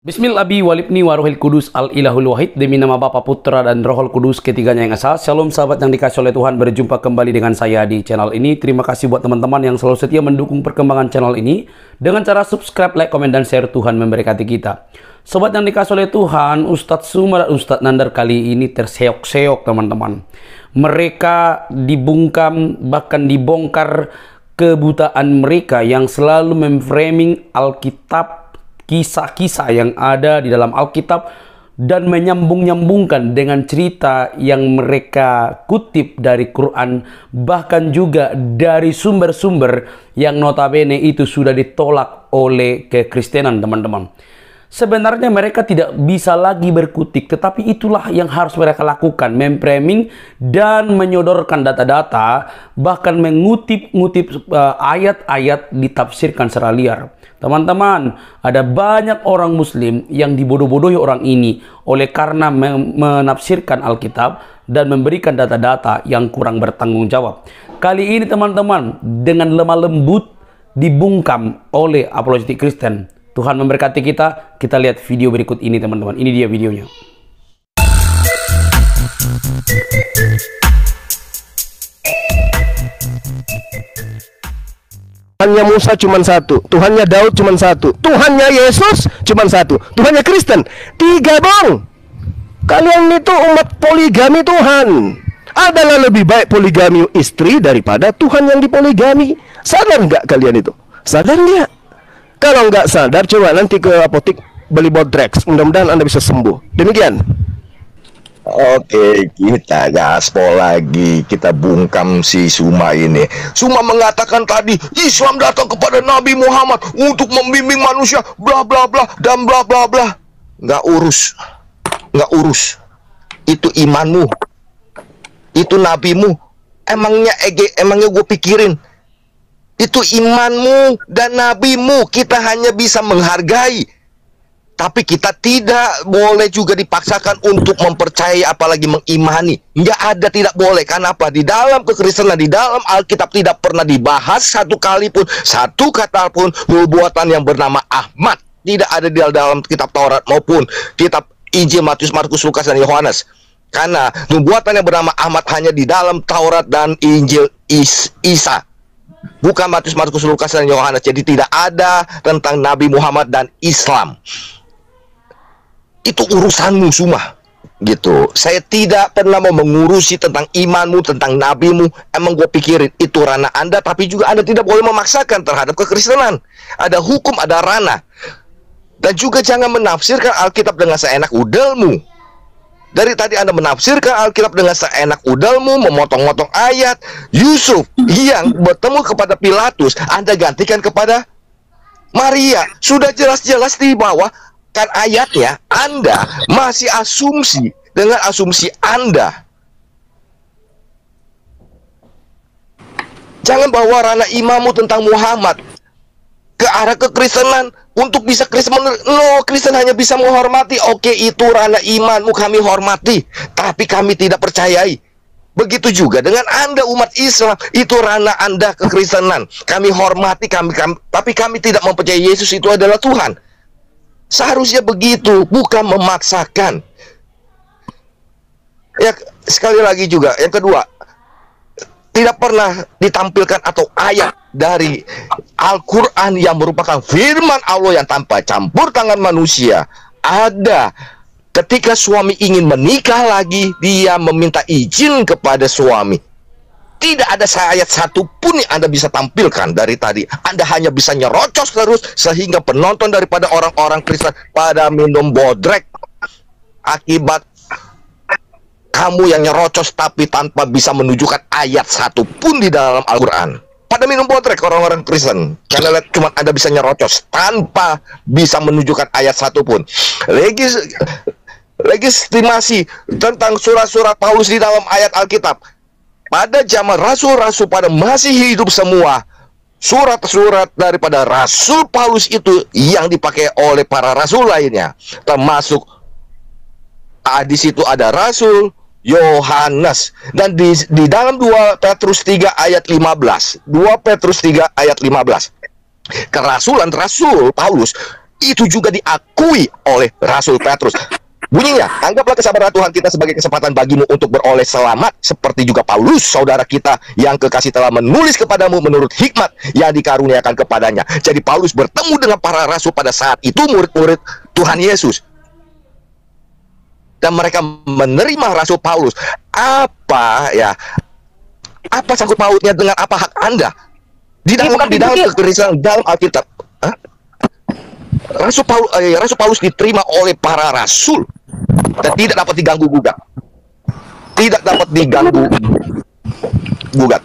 Bismillahi walibni waruhil kudus al-ilahul wahid. Demi nama Bapa, Putra, dan Rohul Kudus, ketiganya yang esa. Shalom sahabat yang dikasih oleh Tuhan, berjumpa kembali dengan saya di channel ini. Terima kasih buat teman-teman yang selalu setia mendukung perkembangan channel ini dengan cara subscribe, like, komen, dan share. Tuhan memberkati kita. Sobat yang dikasih oleh Tuhan, Ustadz Sumar dan Ustadz Nandar kali ini terseok-seok teman-teman. Mereka dibungkam, bahkan dibongkar kebutaan mereka yang selalu memframing Alkitab, kisah-kisah yang ada di dalam Alkitab, dan menyambung-nyambungkan dengan cerita yang mereka kutip dari Quran, bahkan juga dari sumber-sumber yang notabene itu sudah ditolak oleh kekristenan, teman-teman. Sebenarnya mereka tidak bisa lagi berkutik, tetapi itulah yang harus mereka lakukan, memframing dan menyodorkan data-data, bahkan mengutip-ngutip ayat-ayat ditafsirkan secara liar. Teman-teman, ada banyak orang muslim yang dibodoh-bodohi orang ini oleh karena menafsirkan Alkitab dan memberikan data-data yang kurang bertanggung jawab. Kali ini teman-teman, dengan lemah lembut dibungkam oleh apologetik Kristen. Tuhan memberkati kita. Kita lihat video berikut ini teman-teman. Ini dia videonya. Tuhannya Musa cuma satu, Tuhannya Daud cuma satu, Tuhannya Yesus cuma satu, Tuhannya Kristen tiga dong. Kalian itu umat poligami Tuhan. Adalah lebih baik poligami istri daripada Tuhan yang dipoligami. Sadar nggak kalian itu? Sadar nggak? Kalau nggak sadar, coba nanti ke apotek beli Bodrex. Mudah-mudahan Anda bisa sembuh. Demikian. Oke, kita gaspol lagi. Kita bungkam si Suma ini. Suma mengatakan tadi Islam datang kepada Nabi Muhammad untuk membimbing manusia, bla bla bla dan bla bla bla. Nggak urus, nggak urus. Itu imanmu, itu nabimu. Emangnya gue pikirin. Itu imanmu dan nabimu. Kita hanya bisa menghargai, tapi kita tidak boleh juga dipaksakan untuk mempercayai, apalagi mengimani. Nggak ada, tidak boleh. Kenapa? Di dalam kekristenan, di dalam Alkitab tidak pernah dibahas satu kali pun, satu kata pun nubuatan yang bernama Ahmad. Tidak ada di dalam kitab Taurat maupun kitab Injil Matius, Markus, Lukas, dan Yohanes. Karena nubuatan yang bernama Ahmad hanya di dalam Taurat dan Injil Isa, bukan Matius, Markus, Lukas, dan Yohanes. Jadi tidak ada tentang Nabi Muhammad dan Islam. Itu urusanmu semua, gitu. Saya tidak pernah mau mengurusi tentang imanmu, tentang nabimu. Emang gue pikirin itu ranah Anda, tapi juga Anda tidak boleh memaksakan terhadap kekristenan. Ada hukum, ada ranah. Dan juga jangan menafsirkan Alkitab dengan seenak udalmu. Dari tadi Anda menafsirkan Alkitab dengan seenak udalmu, memotong-motong ayat. Yusuf yang bertemu kepada Pilatus, Anda gantikan kepada Maria. Sudah jelas-jelas di bawah kan ayatnya. Anda masih asumsi dengan asumsi Anda. Jangan bawa ranah imamu tentang Muhammad ke arah kekristenan untuk bisa Kristen. No, Kristen hanya bisa menghormati. Oke, itu ranah imanmu, kami hormati, tapi kami tidak percayai. Begitu juga dengan Anda umat Islam, itu ranah Anda kekristenan. Kami hormati, tapi kami tidak mempercayai Yesus itu adalah Tuhan. Seharusnya begitu, bukan memaksakan. Ya, sekali lagi juga, yang kedua, tidak pernah ditampilkan atau ayat dari Al-Quran yang merupakan firman Allah yang tanpa campur tangan manusia. Ada ketika suami ingin menikah lagi, dia meminta izin kepada suami. Tidak ada ayat satupun yang Anda bisa tampilkan dari tadi. Anda hanya bisa nyerocos terus, sehingga penonton daripada orang-orang Kristen pada minum bodrek. Akibat kamu yang nyerocos tapi tanpa bisa menunjukkan ayat satupun di dalam Al-Quran. Pada minum bodrek orang-orang Kristen, karena cuma Anda bisa nyerocos tanpa bisa menunjukkan ayat satupun. Legitimasi tentang surat-surat Paulus di dalam ayat Alkitab. Pada zaman rasul-rasul pada masih hidup semua, surat-surat daripada Rasul Paulus itu yang dipakai oleh para rasul lainnya, termasuk di situ ada Rasul Yohanes. Dan di dalam 2 Petrus 3 ayat 15, 2 Petrus 3 ayat 15, kerasulan Rasul Paulus Itu juga diakui oleh Rasul Petrus. Bunyinya, anggaplah kesabaran Tuhan kita sebagai kesempatan bagimu untuk beroleh selamat, seperti juga Paulus, saudara kita yang kekasih telah menulis kepadamu menurut hikmat yang dikaruniakan kepadanya. Jadi Paulus bertemu dengan para rasul pada saat itu, murid-murid Tuhan Yesus. Dan mereka menerima Rasul Paulus. Apa sangkut pautnya dengan apa hak Anda? Di dalam kekristenan, dalam Alkitab. Rasul Paulus diterima oleh para rasul dan tidak dapat diganggu gugat. Tidak dapat diganggu gugat.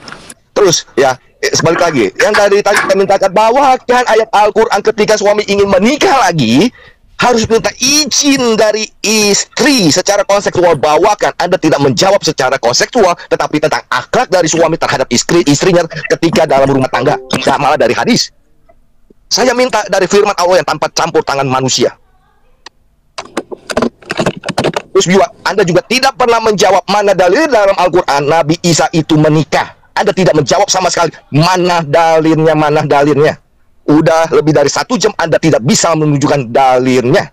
Terus ya, sebalik lagi, yang tadi kita mintakan, bawakan ayat Al-Quran ketika suami ingin menikah lagi, harus minta izin dari istri secara konseksual. Bawakan. Anda tidak menjawab secara konseksual, tetapi tentang akhlak dari suami terhadap istrinya ketika dalam rumah tangga, malah dari hadis. Saya minta dari firman Allah yang tanpa campur tangan manusia. Terus juga, Anda juga tidak pernah menjawab mana dalil dalam Al-Quran Nabi Isa itu menikah. Anda tidak menjawab sama sekali. Mana dalilnya. Udah lebih dari 1 jam Anda tidak bisa menunjukkan dalilnya.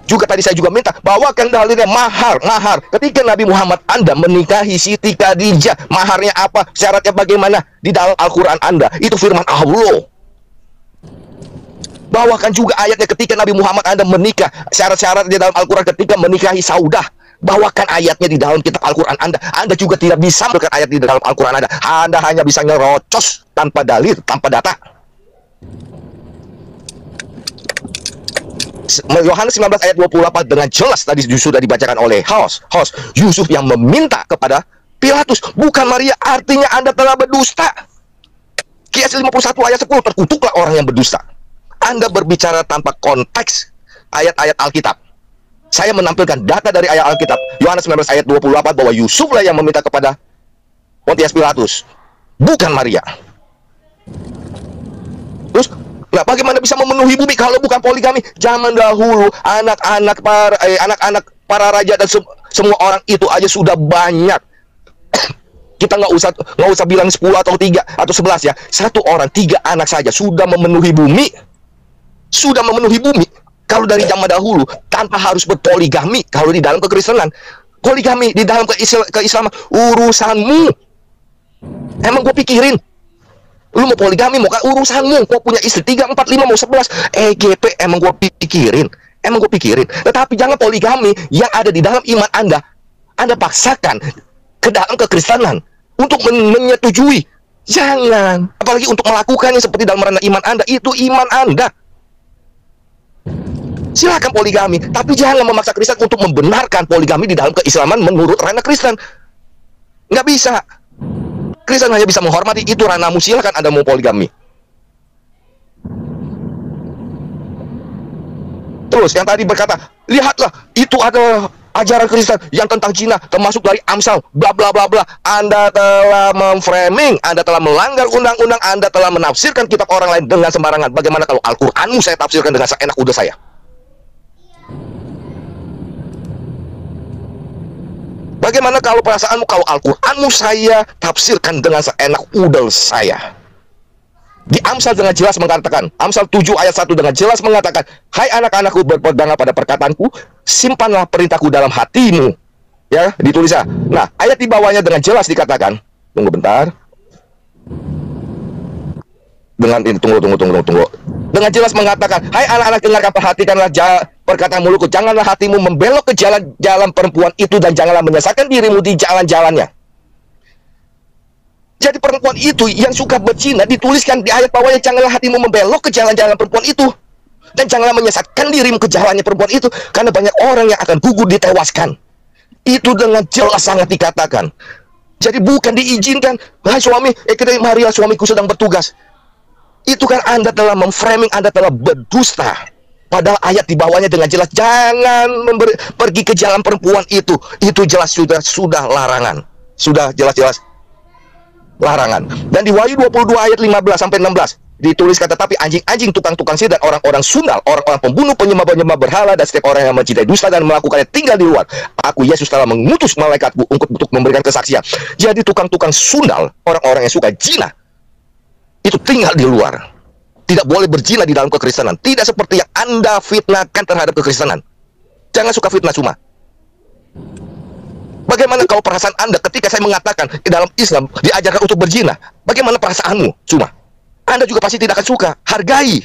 Juga tadi saya juga minta, bawakan dalilnya mahar. Ketika Nabi Muhammad Anda menikahi Siti Khadijah, maharnya apa? Syaratnya bagaimana? Di dalam Al-Quran Anda. Itu firman Allah. Bawakan juga ayatnya ketika Nabi Muhammad Anda menikah. Syarat-syarat di dalam Al-Quran ketika menikahi Saudah. Bawakan ayatnya di dalam kitab Al-Quran Anda. Anda juga tidak bisa membawakan ayat di dalam Al-Quran Anda. Anda hanya bisa ngerocos tanpa dalil, tanpa data. Yohanes 19 ayat 28 dengan jelas tadi sudah dibacakan oleh host Yusuf yang meminta kepada Pilatus, bukan Maria, artinya Anda telah berdusta. Kias 51 ayat 10, terkutuklah orang yang berdusta. Anda berbicara tanpa konteks ayat-ayat Alkitab. Saya menampilkan data dari ayat Alkitab. Yohanes 19 ayat 28 bahwa Yusuflah yang meminta kepada Pontius Pilatus, bukan Maria. Terus nah, bagaimana bisa memenuhi bumi kalau bukan poligami? Zaman dahulu anak-anak para raja dan semua orang itu aja sudah banyak. Kita nggak usah bilang 10 atau 3 atau 11 ya. 1 orang 3 anak saja sudah memenuhi bumi. Kalau dari zaman dahulu tanpa harus berpoligami. Kalau di dalam kekristenan, poligami di dalam keislaman urusanmu. Emang gue pikirin lu mau poligami, mau urusanmu. Kau punya istri 3, 4, 5, mau 11 EGP, emang gue pikirin. Tetapi jangan poligami yang ada di dalam iman Anda paksakan ke dalam kekristenan untuk menyetujui. Jangan. Apalagi untuk melakukannya seperti dalam ranah iman Anda. Itu iman Anda. Silakan poligami, tapi jangan memaksa Kristen untuk membenarkan poligami di dalam keislaman menurut ranah Kristen. Nggak bisa. Kristen hanya bisa menghormati itu ranahmu, silakan Anda mau poligami. Terus yang tadi berkata, lihatlah itu adalah ajaran Kristen yang tentang zina, termasuk dari Amsal, bla bla bla bla. Anda telah memframing, Anda telah melanggar undang-undang, Anda telah menafsirkan kitab orang lain dengan sembarangan. Bagaimana kalau Al-Qur'anmu saya tafsirkan dengan seenak udah saya? Bagaimana kalau perasaanmu kalau Al-Qur'anmu saya tafsirkan dengan seenak udel saya? Di Amsal dengan jelas mengatakan, Amsal 7 ayat 1 dengan jelas mengatakan, hai anak-anakku, berpeganglah pada perkataanku, simpanlah perintahku dalam hatimu. Ya, ditulis ya. Nah, ayat di bawahnya dengan jelas dikatakan, tunggu bentar. Dengan ini, tunggu. Dengan jelas mengatakan, hai anak-anak, dengarkan, perhatikanlah perkataan mulutku, janganlah hatimu membelok ke jalan perempuan itu, dan janganlah menyesatkan dirimu di jalan-jalannya. Jadi perempuan itu yang suka berzina, dituliskan di ayat bawahnya, janganlah hatimu membelok ke jalan-jalan perempuan itu, dan janganlah menyesatkan dirimu ke jalannya perempuan itu, karena banyak orang yang akan gugur ditewaskan. Itu dengan jelas sangat dikatakan. Jadi bukan diizinkan, hai suami, marilah suamiku sedang bertugas. Itu kan Anda telah memframing, Anda telah berdusta. Padahal ayat di bawahnya dengan jelas, jangan pergi ke jalan perempuan itu. Itu jelas sudah larangan. Sudah jelas-jelas larangan. Dan di Wahyu 22 ayat 15 sampai 16 dituliskan, tetapi anjing-anjing, tukang-tukang sihir, dan orang-orang sundal, orang-orang pembunuh, penyembah-penyembah berhala, dan setiap orang yang mencintai dusta dan melakukannya tinggal di luar. Aku Yesus telah mengutus malaikatku untuk memberikan kesaksian. Jadi tukang-tukang sundal, orang-orang yang suka zina, itu tinggal di luar. tidak boleh berzina di dalam kekristenan. Tidak seperti yang Anda fitnahkan terhadap kekristenan. Jangan suka fitnah Suma. Bagaimana kalau perasaan Anda ketika saya mengatakan di dalam Islam diajarkan untuk berzina? Bagaimana perasaanmu, Suma? Anda juga pasti tidak akan suka. Hargai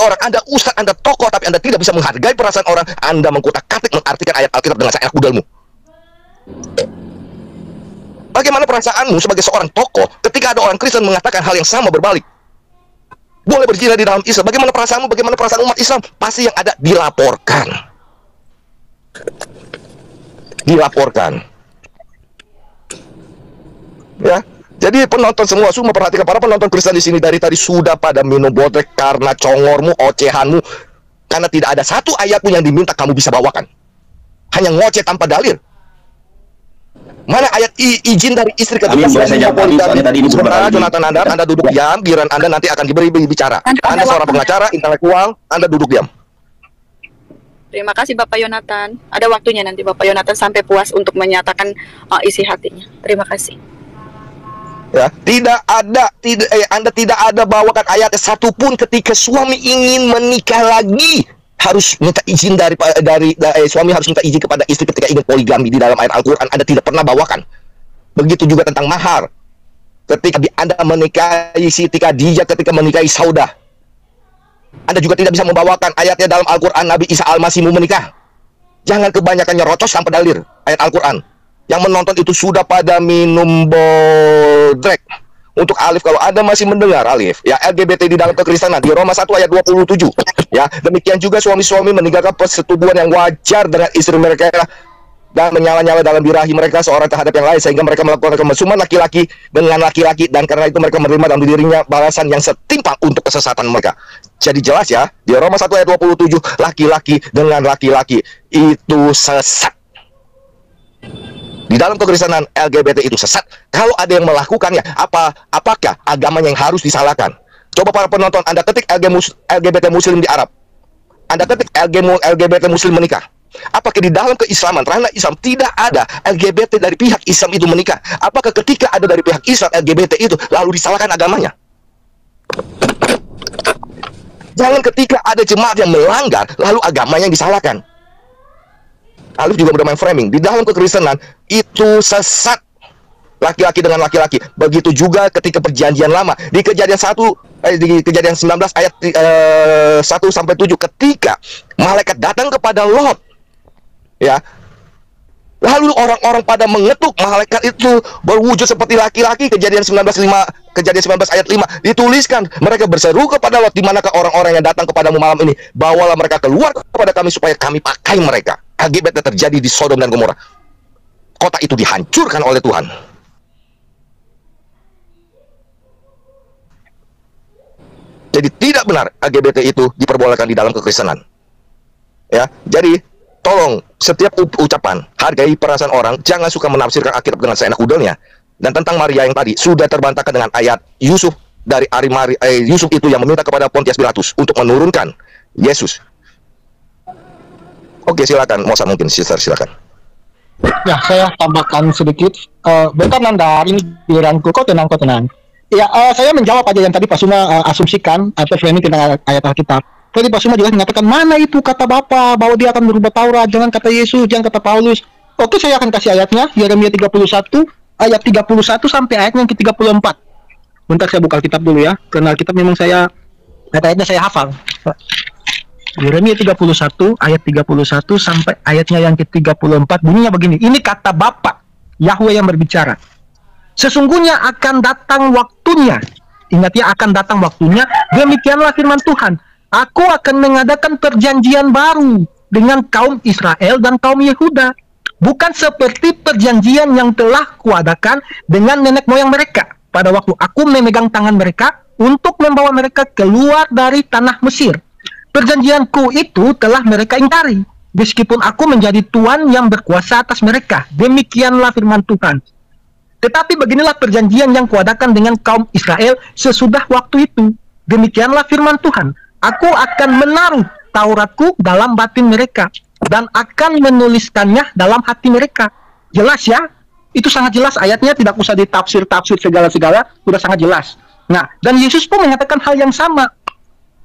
orang. Anda ustaz, Anda tokoh, tapi Anda tidak bisa menghargai perasaan orang. Anda mengkutak-katik mengartikan ayat Alkitab dengan seenak kudalmu. Bagaimana perasaanmu sebagai seorang tokoh ketika ada orang Kristen mengatakan hal yang sama berbalik? Boleh berzina di dalam Islam. Bagaimana perasaanmu? Bagaimana perasaan umat Islam? Pasti yang ada dilaporkan. Ya. Jadi penonton semua perhatikan, para penonton Kristen di sini dari tadi sudah pada minum bodrek karena congormu, ocehanmu. Karena tidak ada satu ayat pun yang diminta kamu bisa bawakan. Hanya ngoceh tanpa dalil. Mana ayat izin dari istri ketika sementara Jonathan Anda duduk diam, giliran Anda nanti akan diberi bicara. Anda seorang pengacara, intelektual, Anda duduk diam. Terima kasih Bapak Yonatan. Ada waktunya nanti Bapak Yonatan sampai puas untuk menyatakan isi hatinya. Terima kasih. Ya, Anda tidak ada bawakan ayat satupun ketika suami ingin menikah lagi. Harus minta izin dari suami harus minta izin kepada istri ketika ingin poligami di dalam ayat Al-Quran. Anda tidak pernah bawakan. Begitu juga tentang mahar. Ketika Anda menikahi Siti Khadijah, ketika menikahi Saudah, Anda juga tidak bisa membawakan ayatnya dalam Al-Quran Nabi Isa Al-Masih mau menikah. Jangan kebanyakan nyerocos tanpa dalil ayat Al-Quran. Yang menonton itu sudah pada minum bodrek. Untuk Alif, kalau Anda masih mendengar Alif, ya LGBT di dalam kekristenan di Roma 1 ayat 27. Ya, demikian juga suami-suami meninggalkan persetubuhan yang wajar dengan istri mereka dan menyala-nyala dalam birahi mereka seorang terhadap yang lain sehingga mereka melakukan kemesuman laki-laki dengan laki-laki, dan karena itu mereka menerima dalam dirinya balasan yang setimpal untuk kesesatan mereka. Jadi jelas ya, di Roma 1 ayat 27, laki-laki dengan laki-laki itu sesat. Di dalam kekristenan LGBT itu sesat. Kalau ada yang melakukannya, apakah agamanya yang harus disalahkan? Coba para penonton, Anda ketik LGBT Muslim di Arab, Anda ketik LGBT Muslim menikah. Apakah di dalam keislaman, ranah Islam, tidak ada LGBT dari pihak Islam itu menikah? Apakah ketika ada dari pihak Islam LGBT itu lalu disalahkan agamanya? Jangan ketika ada jemaat yang melanggar lalu agamanya yang disalahkan. Alif juga bermain framing. Di dalam kekristenan itu sesat. Laki-laki dengan laki-laki. Begitu juga ketika perjanjian lama. Di kejadian 19 ayat 1 sampai 7, ketika malaikat datang kepada Lot. Ya. Lalu orang-orang pada mengetuk, malaikat itu berwujud seperti laki-laki. Kejadian 19 ayat 5 dituliskan, mereka berseru kepada Lot, di manakah orang-orang yang datang kepadamu malam ini? Bawalah mereka keluar kepada kami supaya kami pakai mereka. LGBT terjadi di Sodom dan Gomora. Kota itu dihancurkan oleh Tuhan. Jadi tidak benar LGBT itu diperbolehkan di dalam kekristenan. Ya, jadi tolong setiap ucapan hargai perasaan orang, jangan suka menafsirkan Alkitab dengan seenak udelnya. Dan tentang Maria yang tadi sudah terbantahkan dengan ayat Yusuf dari Yusuf itu yang meminta kepada Pontius Pilatus untuk menurunkan Yesus. Oke, silakan, Mosa, mungkin sister, silakan. Ya, saya tambahkan sedikit. Bentar Nanda, ini giliranku. Kau tenang. Ya, saya menjawab aja yang tadi Pak Suma asumsikan atau framing tentang ayat Alkitab. Tadi Pak Suma jelas mengatakan, mana itu kata Bapa bahwa dia akan merubah Taurat, jangan kata Yesus, jangan kata Paulus. Oke, saya akan kasih ayatnya, Yeremia 31 ayat 31 sampai ayat yang ke-34. Bentar saya buka Alkitab dulu ya, karena Alkitab memang ayatnya saya hafal. Yeremia 31 ayat 31 sampai ayatnya yang ke-34 bunyinya begini. Ini kata Bapa Yahweh yang berbicara. Sesungguhnya akan datang waktunya. Ingat ya, akan datang waktunya. Demikianlah firman Tuhan. Aku akan mengadakan perjanjian baru dengan kaum Israel dan kaum Yehuda. Bukan seperti perjanjian yang telah kuadakan dengan nenek moyang mereka pada waktu aku memegang tangan mereka untuk membawa mereka keluar dari tanah Mesir. Perjanjianku itu telah mereka ingkari, meskipun aku menjadi Tuhan yang berkuasa atas mereka. Demikianlah firman Tuhan. Tetapi beginilah perjanjian yang kuadakan dengan kaum Israel sesudah waktu itu. Demikianlah firman Tuhan. Aku akan menaruh Tauratku dalam batin mereka dan akan menuliskannya dalam hati mereka. Jelas ya? Itu sangat jelas ayatnya, tidak usah ditafsir-tafsir segala-segala, sudah sangat jelas. Nah, dan Yesus pun mengatakan hal yang sama.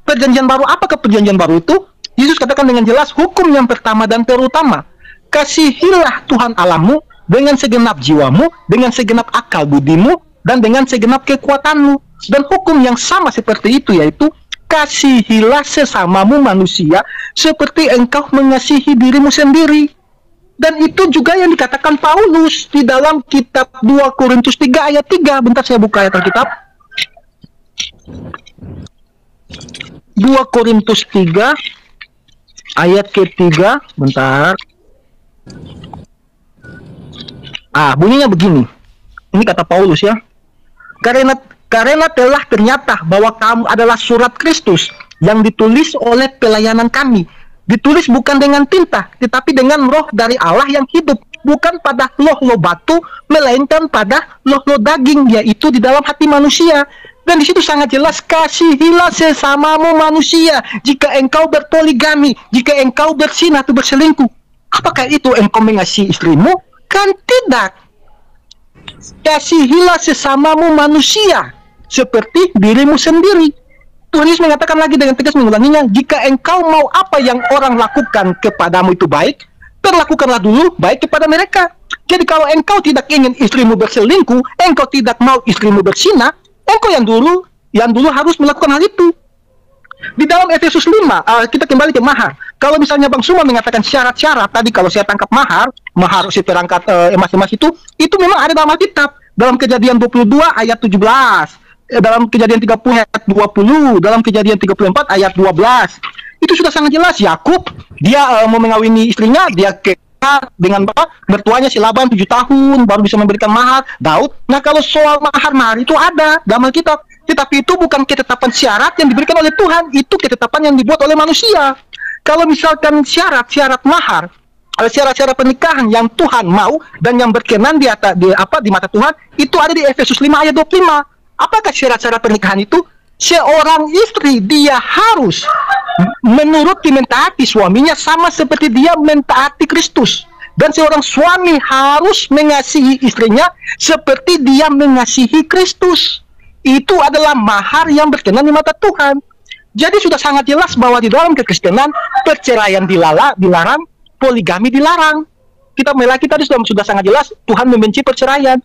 Perjanjian baru, apakah perjanjian baru itu? Yesus katakan dengan jelas, hukum yang pertama dan terutama, kasihilah Tuhan Allahmu dengan segenap jiwamu, dengan segenap akal budimu, dan dengan segenap kekuatanmu. Dan hukum yang sama seperti itu, yaitu kasihilah sesamamu manusia seperti engkau mengasihi dirimu sendiri. Dan itu juga yang dikatakan Paulus di dalam kitab 2 Korintus 3 ayat 3. Bentar saya buka ayat Alkitab. 2 Korintus 3 ayat ketiga, bentar. Bunyinya begini. Ini kata Paulus ya. Karena telah ternyata bahwa kamu adalah surat Kristus yang ditulis oleh pelayanan kami. Ditulis bukan dengan tinta, tetapi dengan roh dari Allah yang hidup. Bukan pada loh-loh batu, melainkan pada loh-loh daging, yaitu di dalam hati manusia. Dan di situ sangat jelas, kasihilah sesamamu manusia. Jika engkau berpoligami, jika engkau berzinah atau berselingkuh, apakah itu engkau mengasihi istrimu? Kan tidak. Kasihilah sesamamu manusia seperti dirimu sendiri. Tuhan Yesus mengatakan lagi dengan tegas mengulanginya, jika engkau mau apa yang orang lakukan kepadamu itu baik, perlakukanlah dulu baik kepada mereka. Jadi kalau engkau tidak ingin istrimu berselingkuh, engkau tidak mau istrimu berzinah, engkau yang dulu harus melakukan hal itu. Di dalam Efesus 5, kita kembali ke mahar. Kalau misalnya Bang Suma mengatakan syarat-syarat, tadi kalau saya tangkap mahar seperangkat emas-emas itu memang ada dalam Alkitab. Dalam Kejadian 22 ayat 17, dalam Kejadian 30 ayat 20, dalam Kejadian 34 ayat 12. Itu sudah sangat jelas. Yakub, dia mau mengawini istrinya, dia dengan mertuanya si Laban 7 tahun baru bisa memberikan mahar. Daud. Nah, kalau soal mahar itu ada dalam Alkitab, tetapi itu bukan ketetapan syarat yang diberikan oleh Tuhan, itu ketetapan yang dibuat oleh manusia. Kalau misalkan syarat mahar, syarat-syarat pernikahan yang Tuhan mau dan yang berkenan di mata Tuhan, itu ada di Efesus 5 ayat 25. Apakah syarat-syarat pernikahan itu? Seorang istri dia harus menuruti mentaati suaminya sama seperti dia mentaati Kristus. Dan seorang suami harus mengasihi istrinya seperti dia mengasihi Kristus. Itu adalah mahar yang berkenan di mata Tuhan. Jadi sudah sangat jelas bahwa di dalam kekristenan perceraian dilarang, poligami dilarang. Kita tadi sudah sangat jelas Tuhan membenci perceraian.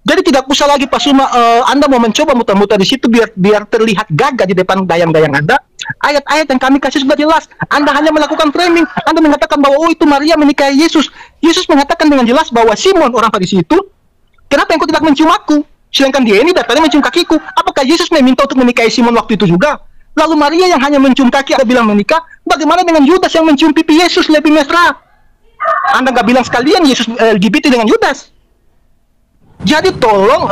Jadi tidak usah lagi Pak Suma, Anda mau mencoba muter-muter di situ biar terlihat gagah di depan dayang-dayang Anda. Ayat-ayat yang kami kasih sudah jelas. Anda hanya melakukan framing. Anda mengatakan bahwa itu Maria menikahi Yesus. Yesus mengatakan dengan jelas bahwa Simon orang Farisi itu, kenapa engkau tidak mencium aku? Sedangkan dia ini datangnya mencium kakiku. Apakah Yesus meminta untuk menikahi Simon waktu itu juga? Lalu Maria yang hanya mencium kaki, Anda bilang menikah. Bagaimana dengan Yudas yang mencium pipi Yesus lebih mesra? Anda nggak bilang sekalian Yesus LGBT dengan Yudas. Jadi tolong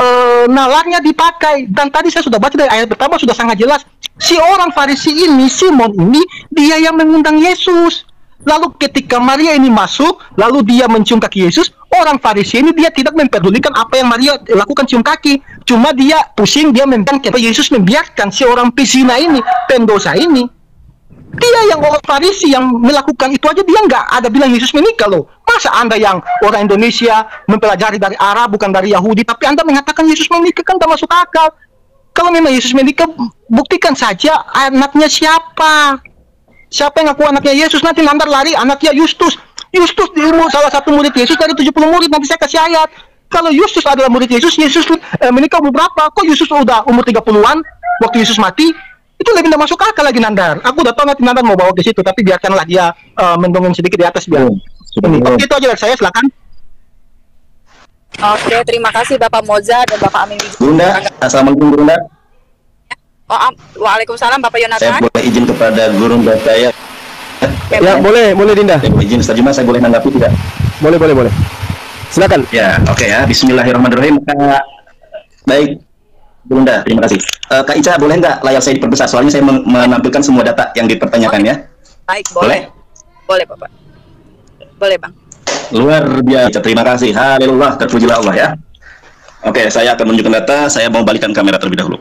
nalarnya dipakai. Dan tadi saya sudah baca dari ayat pertama sudah sangat jelas. Si orang Farisi ini, Simon ini, dia yang mengundang Yesus. Lalu ketika Maria ini masuk, lalu dia mencium kaki Yesus, orang Farisi ini dia tidak memperdulikan apa yang Maria lakukan cium kaki. Cuma dia pusing, dia membiarkan Yesus membiarkan si orang pezina ini, pendosa ini. Dia yang orang Farisi yang melakukan itu aja, dia nggak ada bilang Yesus menikah loh. Masa Anda yang orang Indonesia mempelajari dari Arab bukan dari Yahudi, tapi Anda mengatakan Yesus menikah, kan tak masuk akal. Kalau memang Yesus menikah, buktikan saja anaknya siapa. Siapa yang ngaku anaknya Yesus, nanti Anda lari anaknya Yustus. Yustus salah satu murid Yesus dari 70 murid, nanti saya kasih ayat. Kalau Yustus adalah murid Yesus, Yesus menikah umur berapa? Kok Yesus udah umur 30-an waktu Yesus mati? Itu lebih tidak masuk akal lagi Nandar. Aku udah tahu nanti Nandar mau bawa ke situ, tapi biarkanlah dia mendongeng sedikit di atas biar. Oke, itu aja dari saya, silakan. Oke, terima kasih Bapak Moza dan Bapak Amin. Bunda, assalamualaikum Bunda. Waalaikumsalam Bapak Yonatan. Saya boleh izin kepada guru saya. Ya, boleh Dinda. Saya boleh izin Ustaz Juma, saya boleh menanggapi tidak? Boleh. Silakan. Ya, oke ya. Bismillahirrahmanirrahim. Baik. Bunda, terima kasih. Kak Ica, boleh nggak layar saya diperbesar? Soalnya saya menampilkan semua data yang dipertanyakan ya. Baik, boleh. Boleh, Bapak. Boleh, Bang. Luar biasa, terima kasih. Haleluya, terpujilah Allah ya. Oke, saya akan menunjukkan data. Saya mau balikan kamera terlebih dahulu.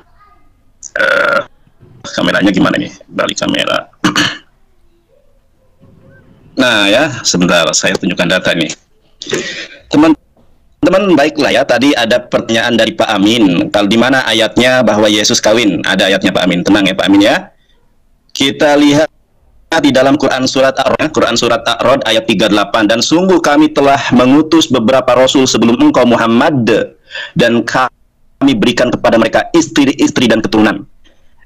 Kameranya gimana nih? Balik kamera. Nah ya, sebentar. Saya tunjukkan data nih. teman-teman, baiklah ya, tadi ada pertanyaan dari Pak Amin. Kalau di mana ayatnya bahwa Yesus kawin? Ada ayatnya Pak Amin. Tenang ya Pak Amin ya. Kita lihat di dalam Quran surat Ar-Rod ayat 38, dan sungguh kami telah mengutus beberapa rasul sebelum engkau Muhammad, dan kami berikan kepada mereka istri-istri dan keturunan.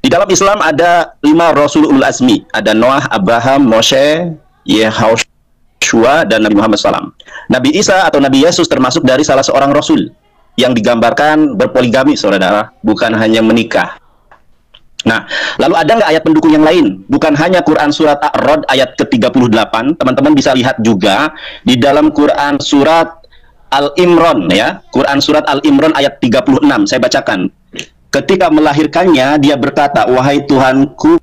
Di dalam Islam ada 5 rasul ulul azmi, ada Noah, Abraham, Moshe, Yehoshua, dan Nabi Muhammad SAW. Nabi Isa atau Nabi Yesus termasuk dari salah seorang rasul yang digambarkan berpoligami, saudara, bukan hanya menikah. Nah, lalu ada nggak ayat pendukung yang lain? Bukan hanya Quran surat Ar-Rod ayat ke-38, teman-teman bisa lihat juga di dalam Quran surat Al-Imran ya, Quran surat Al-Imran ayat 36, saya bacakan. Ketika melahirkannya, dia berkata, wahai Tuhanku,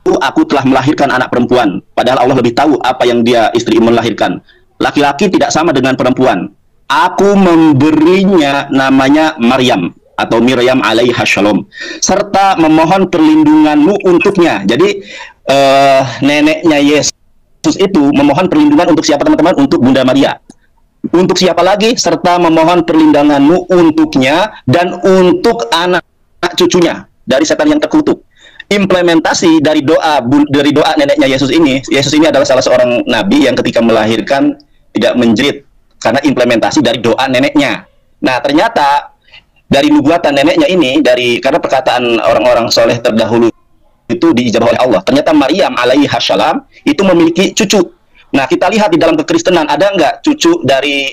aku telah melahirkan anak perempuan. Padahal Allah lebih tahu apa yang dia istri melahirkan. Laki-laki tidak sama dengan perempuan. Aku memberinya namanya Maryam atau Miriam alaiha shalom, serta memohon perlindunganmu untuknya. Jadi neneknya Yesus itu memohon perlindungan untuk siapa teman-teman? Untuk Bunda Maria. Untuk siapa lagi? Serta memohon perlindunganmu untuknya dan untuk anak cucunya dari setan yang terkutuk. Implementasi dari doa neneknya Yesus ini adalah salah seorang nabi yang ketika melahirkan tidak menjerit karena implementasi dari doa neneknya. Nah, ternyata dari nubuatan neneknya ini, karena perkataan orang-orang soleh terdahulu itu diijabah oleh Allah. Ternyata Maryam alaiha salam itu memiliki cucu. Nah, kita lihat di dalam kekristenan ada nggak cucu dari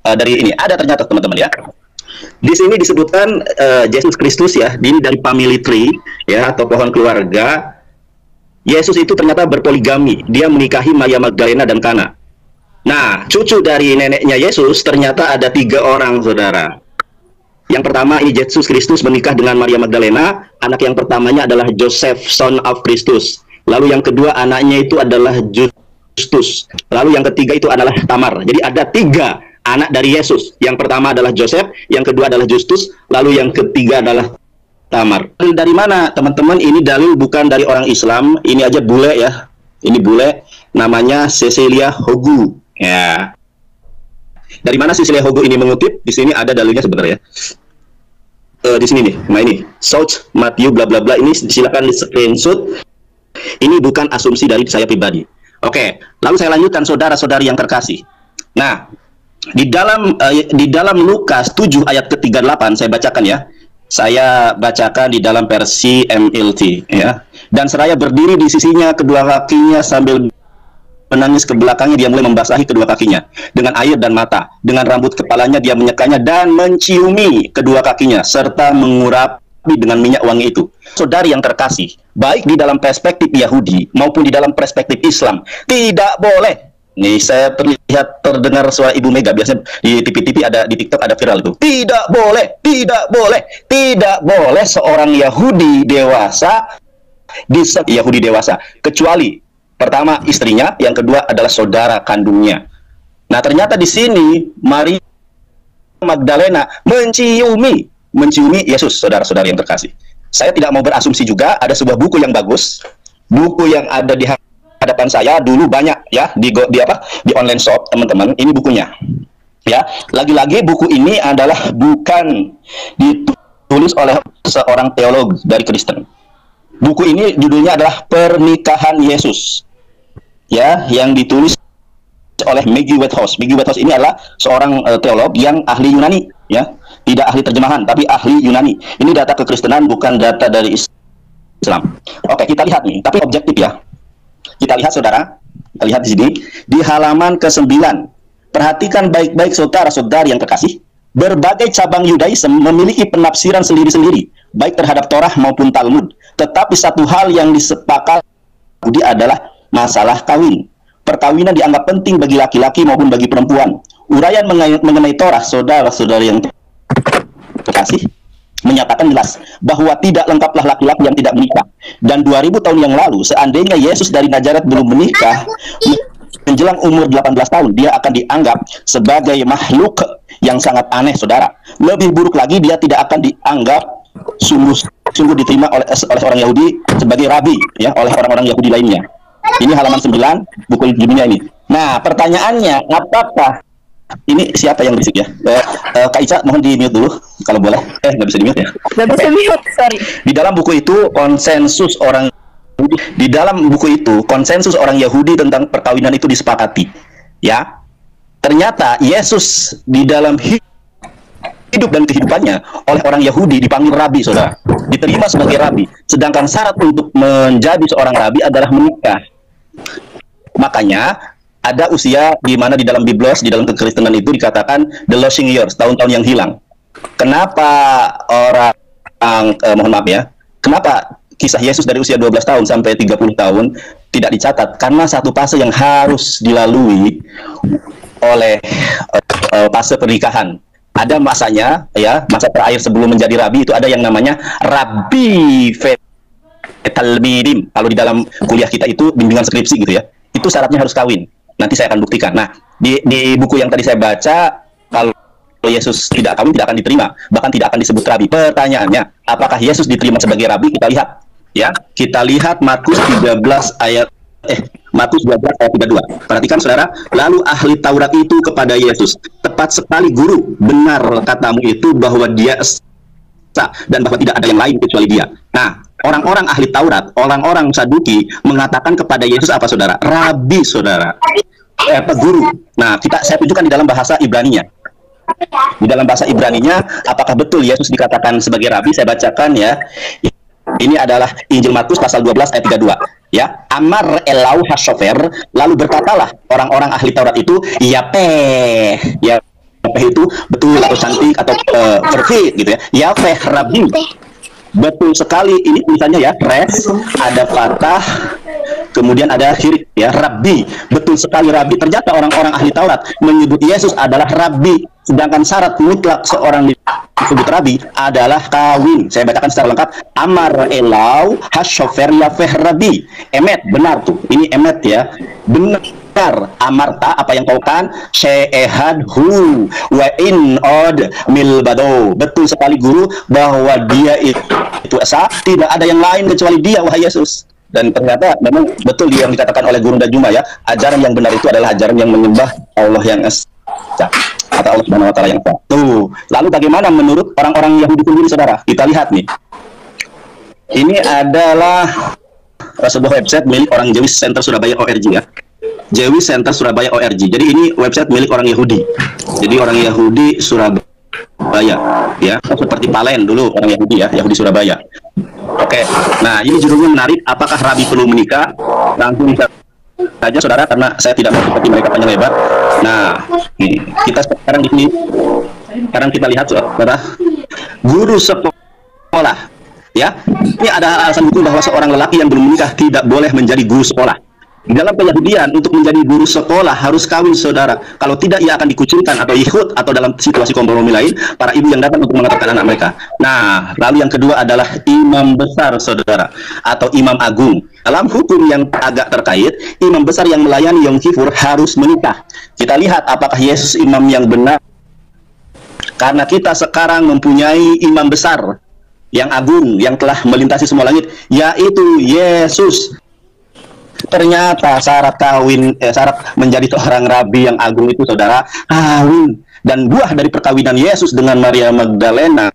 dari ini? Ada ternyata teman-teman ya. Di sini disebutkan Yesus Kristus ya, ini dari family tree ya atau pohon keluarga. Yesus itu ternyata berpoligami. Dia menikahi Maria Magdalena dan Kana. Nah, cucu dari neneknya Yesus ternyata ada 3 orang, saudara. Yang pertama, ini Yesus Kristus menikah dengan Maria Magdalena. Anak yang pertamanya adalah Joseph, son of Christus. Lalu yang kedua anaknya itu adalah Justus. Lalu yang ketiga itu adalah Tamar. Jadi ada 3 anak dari Yesus. Yang pertama adalah Joseph, yang kedua adalah Justus, lalu yang ketiga adalah Tamar. Dari mana, teman-teman? Ini dalil bukan dari orang Islam. Ini aja bule ya. Ini bule, namanya Cecilia Hogu. Ya. Dari mana Cecilia Hogu ini mengutip? Di sini ada dalilnya sebenarnya. Di sini nih. Nah ini, South Matthew bla bla bla. Ini silakan di screenshot. Ini bukan asumsi dari saya pribadi. Oke, lalu saya lanjutkan saudara-saudari yang terkasih. Nah, di dalam Lukas 7 ayat ke-38 saya bacakan ya. Saya bacakan di dalam versi MLT ya. Dan seraya berdiri di sisinya kedua kakinya sambil menangis ke belakangnya, dia mulai membasahi kedua kakinya dengan air dan mata. Dengan rambut kepalanya dia menyekanya dan menciumi kedua kakinya serta mengurapi dengan minyak wangi itu. Saudari yang terkasih, baik di dalam perspektif Yahudi maupun di dalam perspektif Islam, tidak boleh. Nih saya terdengar suara Ibu Mega, biasanya di TV-TV ada, di TikTok ada viral itu. Tidak boleh seorang Yahudi dewasa kecuali pertama istrinya, yang kedua adalah saudara kandungnya. Nah, ternyata di sini Maria Magdalena menciumi Yesus, saudara-saudari yang terkasih. Saya tidak mau berasumsi juga, ada sebuah buku yang bagus, buku yang ada di hadapan saya dulu banyak ya di online shop teman-teman. Ini bukunya ya. Lagi-lagi buku ini adalah bukan ditulis oleh seorang teolog dari Kristen. Buku ini judulnya adalah Pernikahan Yesus ya, yang ditulis oleh Maggie Whitehouse. Maggie Whitehouse ini adalah seorang teolog yang ahli Yunani ya, tidak ahli terjemahan tapi ahli Yunani. Ini data kekristenan, bukan data dari Islam. Oke, kita lihat nih, tapi objektif ya. Kita lihat saudara, kita lihat di sini di halaman ke-9. Perhatikan baik-baik saudara-saudari yang terkasih. Berbagai cabang Yudaism memiliki penafsiran sendiri-sendiri, baik terhadap Torah maupun Talmud. Tetapi satu hal yang disepakati adalah masalah kawin. Perkawinan dianggap penting bagi laki-laki maupun bagi perempuan. Uraian mengenai Torah, saudara-saudari yang terkasih, menyatakan jelas bahwa tidak lengkaplah laki-laki yang tidak menikah. Dan 2000 tahun yang lalu, seandainya Yesus dari Nazaret belum menikah, menjelang umur 18 tahun, dia akan dianggap sebagai makhluk yang sangat aneh, saudara. Lebih buruk lagi, dia tidak akan dianggap sungguh diterima oleh orang Yahudi sebagai rabi, ya, oleh orang-orang Yahudi lainnya. Ini halaman 9, buku judulnya ini. Nah, pertanyaannya, apakah ini siapa yang berisik ya? Kak Ica, mohon di mute dulu kalau boleh. Nggak bisa di mute ya? Nggak bisa mute, sorry. Di dalam buku itu konsensus orang Yahudi tentang perkawinan itu disepakati. Ya, ternyata Yesus di dalam hidup dan kehidupannya oleh orang Yahudi dipanggil rabi, saudara. Diterima sebagai rabi. Sedangkan syarat untuk menjadi seorang rabi adalah menikah. Makanya ada usia di mana di dalam Biblos, di dalam kekristenan itu dikatakan the losing years, tahun-tahun yang hilang. Kenapa orang, mohon maaf ya, kenapa kisah Yesus dari usia 12 tahun sampai 30 tahun tidak dicatat? Karena satu fase yang harus dilalui oleh fase pernikahan. Ada masanya, ya, masa terakhir sebelum menjadi rabi itu ada yang namanya rabi talmidim. Kalau di dalam kuliah kita itu bimbingan skripsi gitu ya, itu syaratnya harus kawin. Nanti saya akan buktikan. Nah, di buku yang tadi saya baca, kalau Yesus tidak kawin tidak akan diterima, bahkan tidak akan disebut rabi. Pertanyaannya, apakah Yesus diterima sebagai rabi? Kita lihat, ya. Kita lihat Markus 12 ayat 32. Perhatikan saudara, lalu ahli Taurat itu kepada Yesus, tepat sekali guru, benar katamu itu bahwa dia esa dan bahwa tidak ada yang lain kecuali dia. Nah, orang-orang ahli Taurat, orang-orang Saduki mengatakan kepada Yesus apa saudara? Rabi, saudara. Guru. Nah, saya tunjukkan di dalam bahasa Ibraninya. Di dalam bahasa Ibraninya, apakah betul Yesus dikatakan sebagai rabi? Saya bacakan ya. Ini adalah Injil Markus pasal 12 ayat 32. Ya, Amar Elau Hashofer, lalu berkatalah orang-orang ahli Taurat itu, Yapeh itu betul atau cantik atau perfect gitu ya. Yapeh rabi. Betul sekali, ini misalnya ya, res, ada fatah, kemudian ada hirik ya, rabbi. Betul sekali rabbi. Ternyata orang-orang ahli Taurat menyebut Yesus adalah rabbi, sedangkan syarat mutlak seorang disebut rabbi adalah kawin. Saya bacakan secara lengkap. Amar Elau Hashofer Yafeh Rabbi. Emet, benar tuh. Ini emet ya. Benar. Amarta, apa yang kau kan? She'ehadhu wa in od milbado. Betul sekali guru bahwa dia itu esa, tidak ada yang lain kecuali dia, wahai Yesus. Dan ternyata memang betul yang dikatakan oleh Guru dan Juma ya, ajaran yang benar itu adalah ajaran yang menyembah Allah yang esa atau Allah Subhanahu wa taala yang esa. Tuh. Lalu bagaimana menurut orang-orang Yahudi sendiri, saudara? Kita lihat nih. Ini adalah sebuah website milik orang Jewish Center Surabaya ORG ya. Jewish Center Surabaya ORG. Jadi ini website milik orang Yahudi. Jadi orang Yahudi Surabaya ya, seperti Palen dulu orang Yahudi ya, Yahudi Surabaya. Oke. Nah, ini judulnya menarik, apakah rabi perlu menikah? Langsung saja saudara, karena saya tidak mau seperti mereka panjang lebar. Nah, kita sekarang di sini. Sekarang kita lihat saudara, guru sekolah ya. Ini ada alasan hukum bahwa seorang lelaki yang belum menikah tidak boleh menjadi guru sekolah. Di dalam Keyahudian, untuk menjadi guru sekolah harus kawin, saudara. Kalau tidak, ia akan dikucilkan atau ikut, atau dalam situasi kompromi lain, para ibu yang datang untuk mengantarkan anak mereka. Nah, lalu yang kedua adalah imam besar, saudara, atau imam agung. Dalam hukum yang agak terkait, imam besar yang melayani Yom Kippur harus menikah. Kita lihat apakah Yesus imam yang benar. Karena kita sekarang mempunyai imam besar yang agung, yang telah melintasi semua langit, yaitu Yesus. Ternyata syarat syarat menjadi seorang rabi yang agung itu, saudara, kawin. Dan buah dari perkawinan Yesus dengan Maria Magdalena,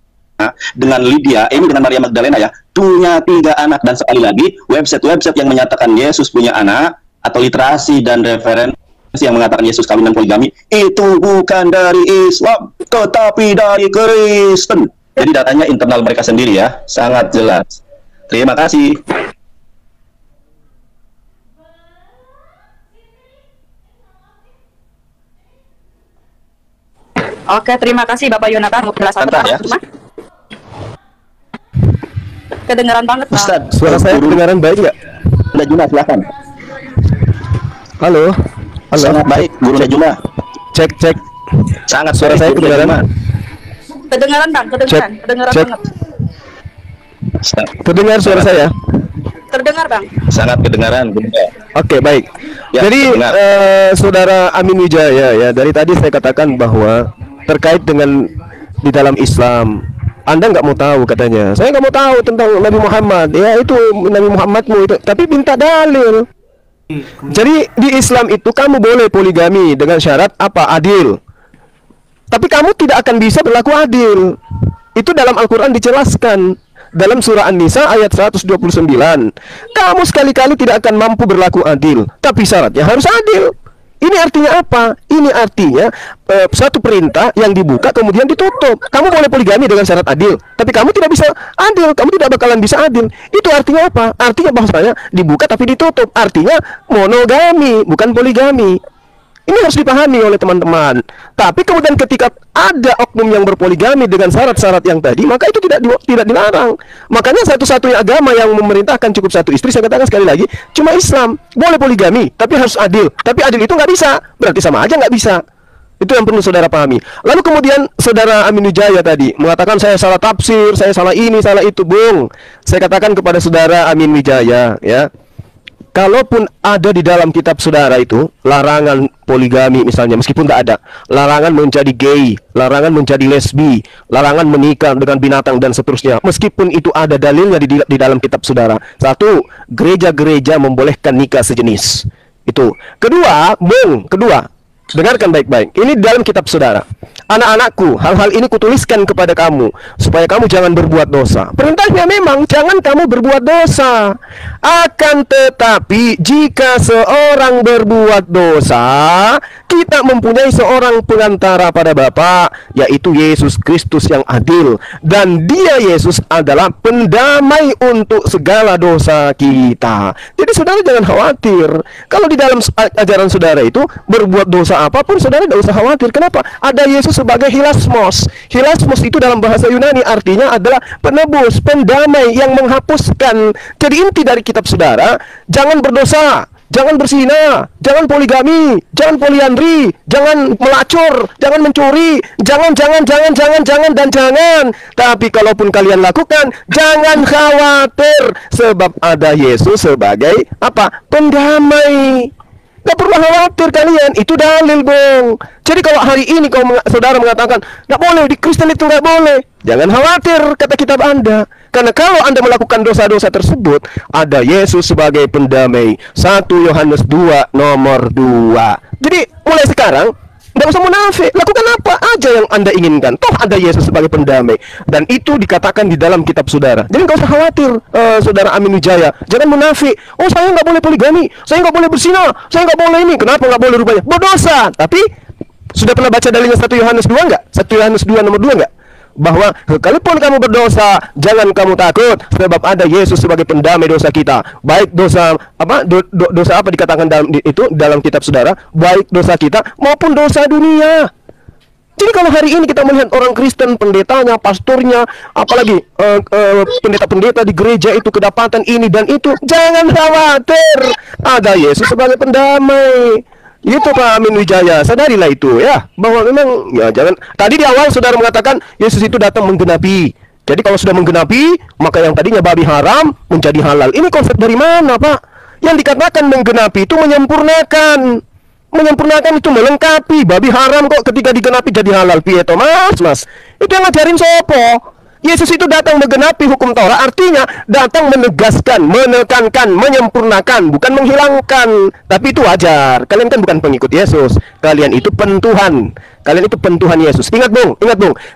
dengan Lydia, ini dengan Maria Magdalena ya, punya 3 anak. Dan sekali lagi, website-website yang menyatakan Yesus punya anak, atau literasi dan referensi yang mengatakan Yesus kawin dan poligami, itu bukan dari Islam, tetapi dari Kristen. Jadi datanya internal mereka sendiri ya, sangat jelas. Terima kasih. Oke, terima kasih Bapak Yonatan untuk penjelasan ya. Kedengaran banget, Bang. Ustaz, Suara saya kedengaran baik nggak? Udah Juna, silakan. Halo. Halo. Sangat baik, Guru Juna. Cek. Sangat Suara saya kedengaran. Kedengaran, Bang. Kedengaran. Kedengaran Cek. banget. Terdengar suara saya? Terdengar, Bang. Sangat kedengaran, Bunda. Oke, baik. Ya, Jadi Saudara Amin Wijaya ya, dari tadi saya katakan bahwa terkait dengan di dalam Islam, Anda nggak mau tahu katanya. Saya nggak mau tahu tentang Nabi Muhammad. Ya itu Nabi Muhammadmu itu, tapi minta dalil. Jadi di Islam itu kamu boleh poligami dengan syarat apa? Adil. Tapi kamu tidak akan bisa berlaku adil. Itu dalam Al-Quran dijelaskan. Dalam surah An-Nisa ayat 129. Kamu sekali-kali tidak akan mampu berlaku adil, tapi syaratnya harus adil. Ini artinya apa? Ini artinya suatu perintah yang dibuka kemudian ditutup. Kamu boleh poligami dengan syarat adil, tapi kamu tidak bisa adil. Kamu tidak bakalan bisa adil. Itu artinya apa? Artinya bahwasanya dibuka tapi ditutup. Artinya monogami, bukan poligami. Ini harus dipahami oleh teman-teman. Tapi kemudian ketika ada oknum yang berpoligami dengan syarat-syarat yang tadi, maka itu tidak dilarang. Makanya satu-satunya agama yang memerintahkan cukup satu istri, saya katakan sekali lagi, cuma Islam. Boleh poligami, tapi harus adil. Tapi adil itu nggak bisa, berarti sama aja nggak bisa. Itu yang perlu saudara pahami. Lalu kemudian saudara Amin Wijaya tadi mengatakan saya salah tafsir, saya salah ini, salah itu. Bung, saya katakan kepada saudara Amin Wijaya, ya, kalaupun ada di dalam kitab saudara itu larangan poligami misalnya, meskipun tidak ada larangan menjadi gay, larangan menjadi lesbi, larangan menikah dengan binatang dan seterusnya, meskipun itu ada dalilnya di dalam kitab saudara. Satu, gereja-gereja membolehkan nikah sejenis. Itu. Kedua, dengarkan baik-baik. Ini di dalam kitab saudara. Anak-anakku, hal-hal ini kutuliskan kepada kamu supaya kamu jangan berbuat dosa. Perintahnya memang jangan kamu berbuat dosa. Akan tetapi jika seorang berbuat dosa, kita mempunyai seorang pengantara pada Bapa, yaitu Yesus Kristus yang adil, dan Dia Yesus adalah pendamai untuk segala dosa kita. Jadi saudara jangan khawatir. Kalau di dalam ajaran saudara itu berbuat dosa apapun, saudara tidak usah khawatir. Kenapa? Ada Yesus sebagai hilasmos. Hilasmos itu dalam bahasa Yunani artinya adalah penebus, pendamai yang menghapuskan. Jadi inti dari kitab saudara, jangan berdosa, jangan berzina, jangan poligami, jangan poliandri, jangan melacur, jangan mencuri, jangan. Tapi kalaupun kalian lakukan, jangan khawatir, sebab ada Yesus sebagai apa? Pendamai. Gak perlu khawatir kalian, itu dalil, Bung. Jadi kalau hari ini saudara mengatakan gak boleh, di Kristen itu gak boleh, jangan khawatir kata kitab Anda. Karena kalau Anda melakukan dosa-dosa tersebut, ada Yesus sebagai pendamai. 1 Yohanes 2 nomor 2. Jadi mulai sekarang tidak usah munafik, lakukan apa aja yang Anda inginkan. Toh ada Yesus sebagai pendamai, dan itu dikatakan di dalam kitab saudara. Jadi nggak usah khawatir, saudara Amin Wijaya. Jangan munafik. Oh, saya nggak boleh poligami, saya nggak boleh berzina, saya nggak boleh ini. Kenapa nggak boleh rupanya? Berdosa. Tapi sudah pernah baca dalilnya 1 Yohanes 2 nggak? 1 Yohanes 2 nomor 2 nggak? Bahwa sekalipun kamu berdosa, jangan kamu takut, sebab ada Yesus sebagai pendamai dosa kita. Baik dosa apa, dosa apa dikatakan dalam kitab saudara, baik dosa kita maupun dosa dunia. Jadi kalau hari ini kita melihat orang Kristen, pendetanya, pastornya, apalagi pendeta-pendeta di gereja itu kedapatan ini dan itu, jangan khawatir, ada Yesus sebagai pendamai. Itu Pak Amin Wijaya, sadarilah itu ya, bahwa memang ya jangan. Tadi di awal saudara mengatakan Yesus itu datang menggenapi. Jadi kalau sudah menggenapi, maka yang tadinya babi haram menjadi halal. Ini konsep dari mana, Pak? Yang dikatakan menggenapi itu menyempurnakan. Menyempurnakan itu melengkapi. Babi haram kok ketika digenapi jadi halal. Piye to, Mas? Itu yang ngajarin sopo? Yesus itu datang menggenapi hukum Taurat, artinya datang menegaskan, menekankan, menyempurnakan, bukan menghilangkan. Tapi itu wajar. Kalian kan bukan pengikut Yesus. Kalian itu pentuhan. Kalian itu pentuhan Yesus. Ingat Bung.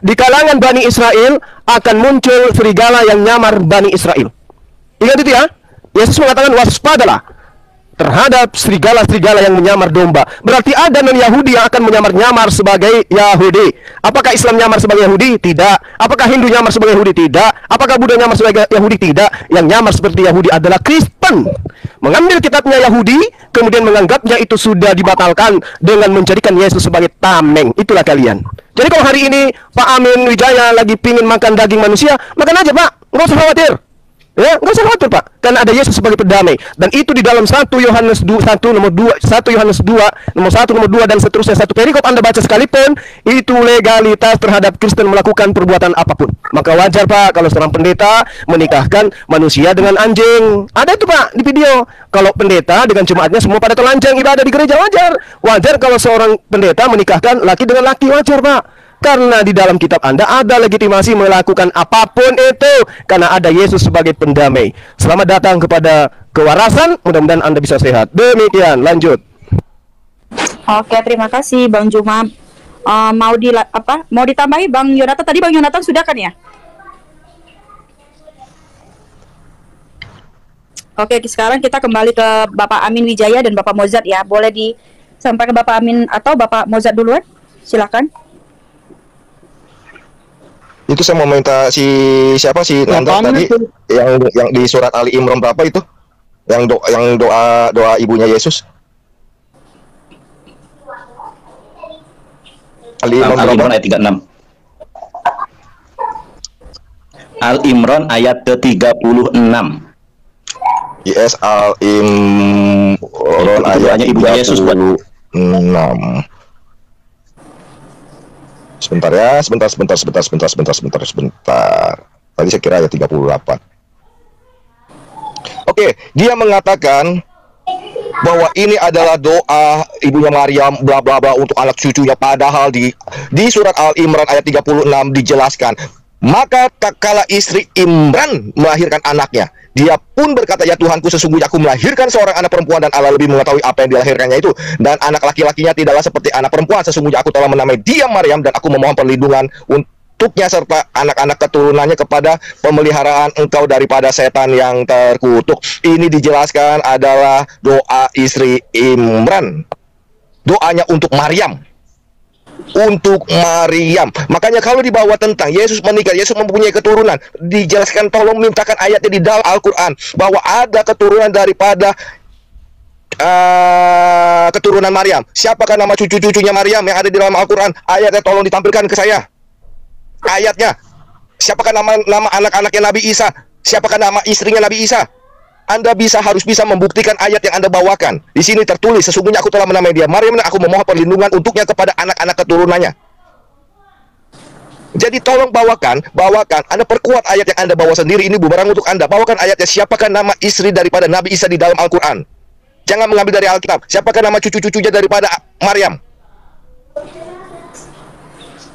Di kalangan Bani Israel akan muncul serigala yang nyamar Bani Israel. Ingat itu ya. Yesus mengatakan waspadalah terhadap serigala-serigala yang menyamar domba. Berarti ada non-Yahudi yang akan menyamar-nyamar sebagai Yahudi. Apakah Islam nyamar sebagai Yahudi? Tidak. Apakah Hindu nyamar sebagai Yahudi? Tidak. Apakah Buddha nyamar sebagai Yahudi? Tidak. Yang nyamar seperti Yahudi adalah Kristen. Mengambil kitabnya Yahudi, kemudian menganggapnya itu sudah dibatalkan dengan menjadikan Yesus sebagai tameng. Itulah kalian. Jadi kalau hari ini Pak Amin Wijaya lagi pingin makan daging manusia, makan aja Pak. Nggak usah khawatir. Ya, nggak usah khawatir Pak, karena ada Yesus sebagai pendamai. Dan itu di dalam 1 Yohanes 2 nomor 2, 1 Yohanes 2 nomor 1 nomor 2 dan seterusnya. Satu perikop Anda baca sekalipun, itu legalitas terhadap Kristen melakukan perbuatan apapun. Maka wajar Pak kalau seorang pendeta menikahkan manusia dengan anjing. Ada itu Pak di video. Kalau pendeta dengan jemaatnya semua pada telanjang ibadah di gereja, wajar. Wajar kalau seorang pendeta menikahkan laki dengan laki, wajar Pak. Karena di dalam kitab Anda ada legitimasi melakukan apapun itu, karena ada Yesus sebagai pendamai. Selamat datang kepada kewarasan, mudah-mudahan Anda bisa sehat. Demikian, lanjut. Oke, terima kasih Bang Juma. Mau ditambahi Bang Yonatan? Tadi Bang Yonatan sudah kan ya? Oke, sekarang kita kembali ke Bapak Amin Wijaya dan Bapak Mozart ya. Boleh disampaikan Bapak Amin atau Bapak Mozart duluan? Silakan. Itu saya mau minta siapa si Nanda tadi yang di surat Ali Imran berapa itu? Yang doa ibunya Yesus. Ali Imran ayat 36. Al Imran ayat ke-36. Yes, Al Imran ayat ibunya Yesus buat 6. Sebentar ya, sebentar. Tadi saya kira ayat 38. Oke, dia mengatakan bahwa ini adalah doa ibunya Maryam bla bla bla untuk anak cucunya, padahal di surat Al Imran ayat 36 dijelaskan, maka tak kala istri Imran melahirkan anaknya, dia pun berkata, ya Tuhanku, sesungguhnya aku melahirkan seorang anak perempuan dan Allah lebih mengetahui apa yang dilahirkannya itu, dan anak laki-lakinya tidaklah seperti anak perempuan. Sesungguhnya aku telah menamai dia Maryam, dan aku memohon perlindungan untuknya serta anak-anak keturunannya kepada pemeliharaan engkau daripada setan yang terkutuk. Ini dijelaskan adalah doa istri Imran, doanya untuk Maryam. Makanya kalau dibawa tentang Yesus menikah, Yesus mempunyai keturunan, dijelaskan, tolong mintakan ayatnya di dalam Al-Quran bahwa ada keturunan daripada keturunan Maryam. Siapakah nama cucu-cucunya Maryam yang ada di dalam Al-Quran? Ayatnya tolong ditampilkan ke saya. Ayatnya. Siapakah nama anak-anaknya Nabi Isa? Siapakah nama istrinya Nabi Isa? Anda harus bisa membuktikan ayat yang Anda bawakan. Di sini tertulis, sesungguhnya aku telah menamai dia Maryam, dan aku memohon perlindungan untuknya kepada anak-anak keturunannya. Jadi tolong bawakan, Anda perkuat ayat yang Anda bawa sendiri, ini bumerang untuk Anda. Bawakan ayatnya, siapakah nama istri daripada Nabi Isa di dalam Al-Quran. Jangan mengambil dari Alkitab. Siapakah nama cucu-cucunya daripada Maryam.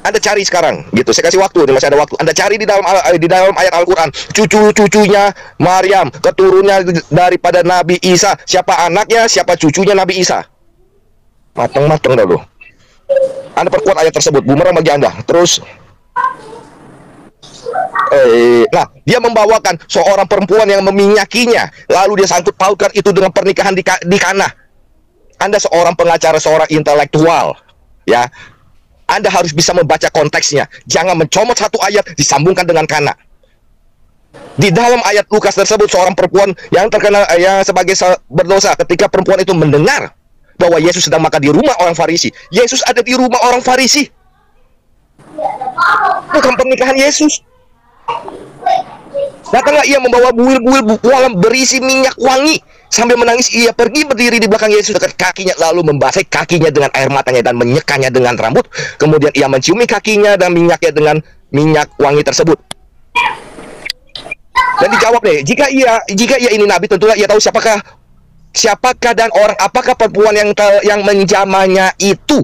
Anda cari sekarang, gitu. Saya kasih waktu, masih ada waktu. Anda cari di dalam ayat Al-Quran, cucu-cucunya Maryam, keturunannya daripada Nabi Isa. Siapa anaknya, siapa cucunya Nabi Isa. Matang-matang dah loh. Anda perkuat ayat tersebut, bumerang bagi Anda. Terus, nah, dia membawakan seorang perempuan yang meminyakinya, lalu dia sangkut pautkan itu dengan pernikahan di Kana. Anda seorang pengacara, seorang intelektual, ya. Anda harus bisa membaca konteksnya. Jangan mencomot satu ayat disambungkan dengan Kana. Di dalam ayat Lukas tersebut, seorang perempuan yang terkenal yang sebagai berdosa, ketika perempuan itu mendengar bahwa Yesus sedang makan di rumah orang Farisi. Yesus ada di rumah orang Farisi. Bukan pernikahan Yesus. Datanglah ia membawa buil-buil bualam berisi minyak wangi. Sambil menangis, ia pergi berdiri di belakang Yesus dekat kakinya, lalu membasahi kakinya dengan air matanya dan menyekanya dengan rambut. Kemudian ia menciumi kakinya dan minyaknya dengan minyak wangi tersebut. Dan dijawab nih, jika ia ini nabi, tentulah ia tahu siapakah dan orang apakah perempuan yang menjamahnya itu.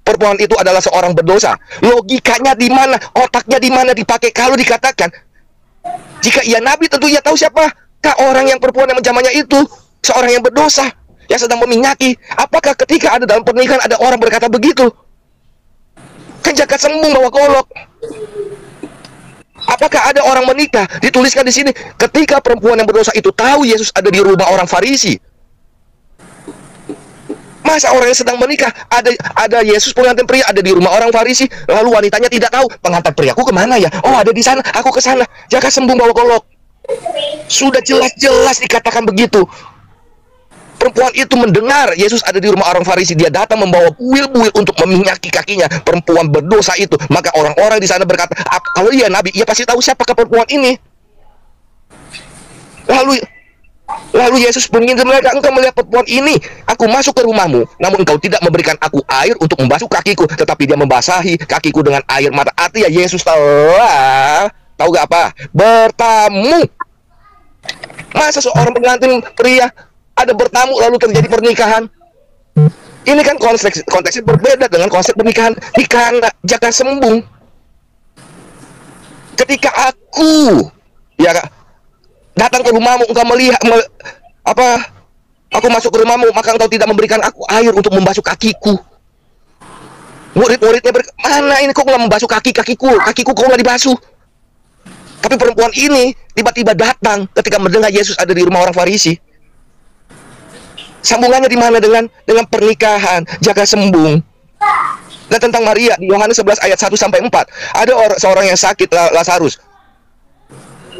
Perempuan itu adalah seorang berdosa. Logikanya di mana? Otaknya di mana dipakai kalau dikatakan jika ia nabi, tentu ia tahu siapa orang yang perempuan yang menjamahnya itu, seorang yang berdosa yang sedang meminyaki. Apakah ketika ada dalam pernikahan ada orang berkata begitu? Kan jagat sembung bawa golok. Apakah ada orang menikah? Dituliskan di sini, ketika perempuan yang berdosa itu tahu Yesus ada di rumah orang Farisi. Masa orang yang sedang menikah, ada Yesus pengantin pria ada di rumah orang Farisi, lalu wanitanya tidak tahu, pengantin priaku kemana ya? Oh, ada di sana, aku ke sana. Jagat sembung bawa golok. Sudah jelas-jelas dikatakan begitu. Perempuan itu mendengar Yesus ada di rumah orang Farisi, dia datang membawa buil-buil untuk meminyaki kakinya. Perempuan berdosa itu, maka orang-orang di sana berkata, kalau ia nabi, ia pasti tahu siapakah perempuan ini. Lalu Yesus menginginkan mereka, engkau melihat perempuan ini, aku masuk ke rumahmu, namun engkau tidak memberikan aku air untuk membasuh kakiku, tetapi dia membasahi kakiku dengan air mata. Artinya Yesus tahu gak apa? Bertamu. Masa seorang pengantin pria ada bertamu lalu terjadi pernikahan? Ini kan konteksnya berbeda dengan konsep pernikahan di Kana, jagat sembung. Ketika aku datang ke rumahmu, engkau melihat aku masuk ke rumahmu, maka engkau tidak memberikan aku air untuk membasuh kakiku. Murid-muridnya mana ini kok nggak membasuh kakiku kok nggak dibasuh. Tapi perempuan ini tiba-tiba datang ketika mendengar Yesus ada di rumah orang Farisi. Sambungannya di mana dengan pernikahan, jaga sembung. Dan tentang Maria di Yohanes 11 ayat 1 sampai 4, ada seorang yang sakit, Lazarus.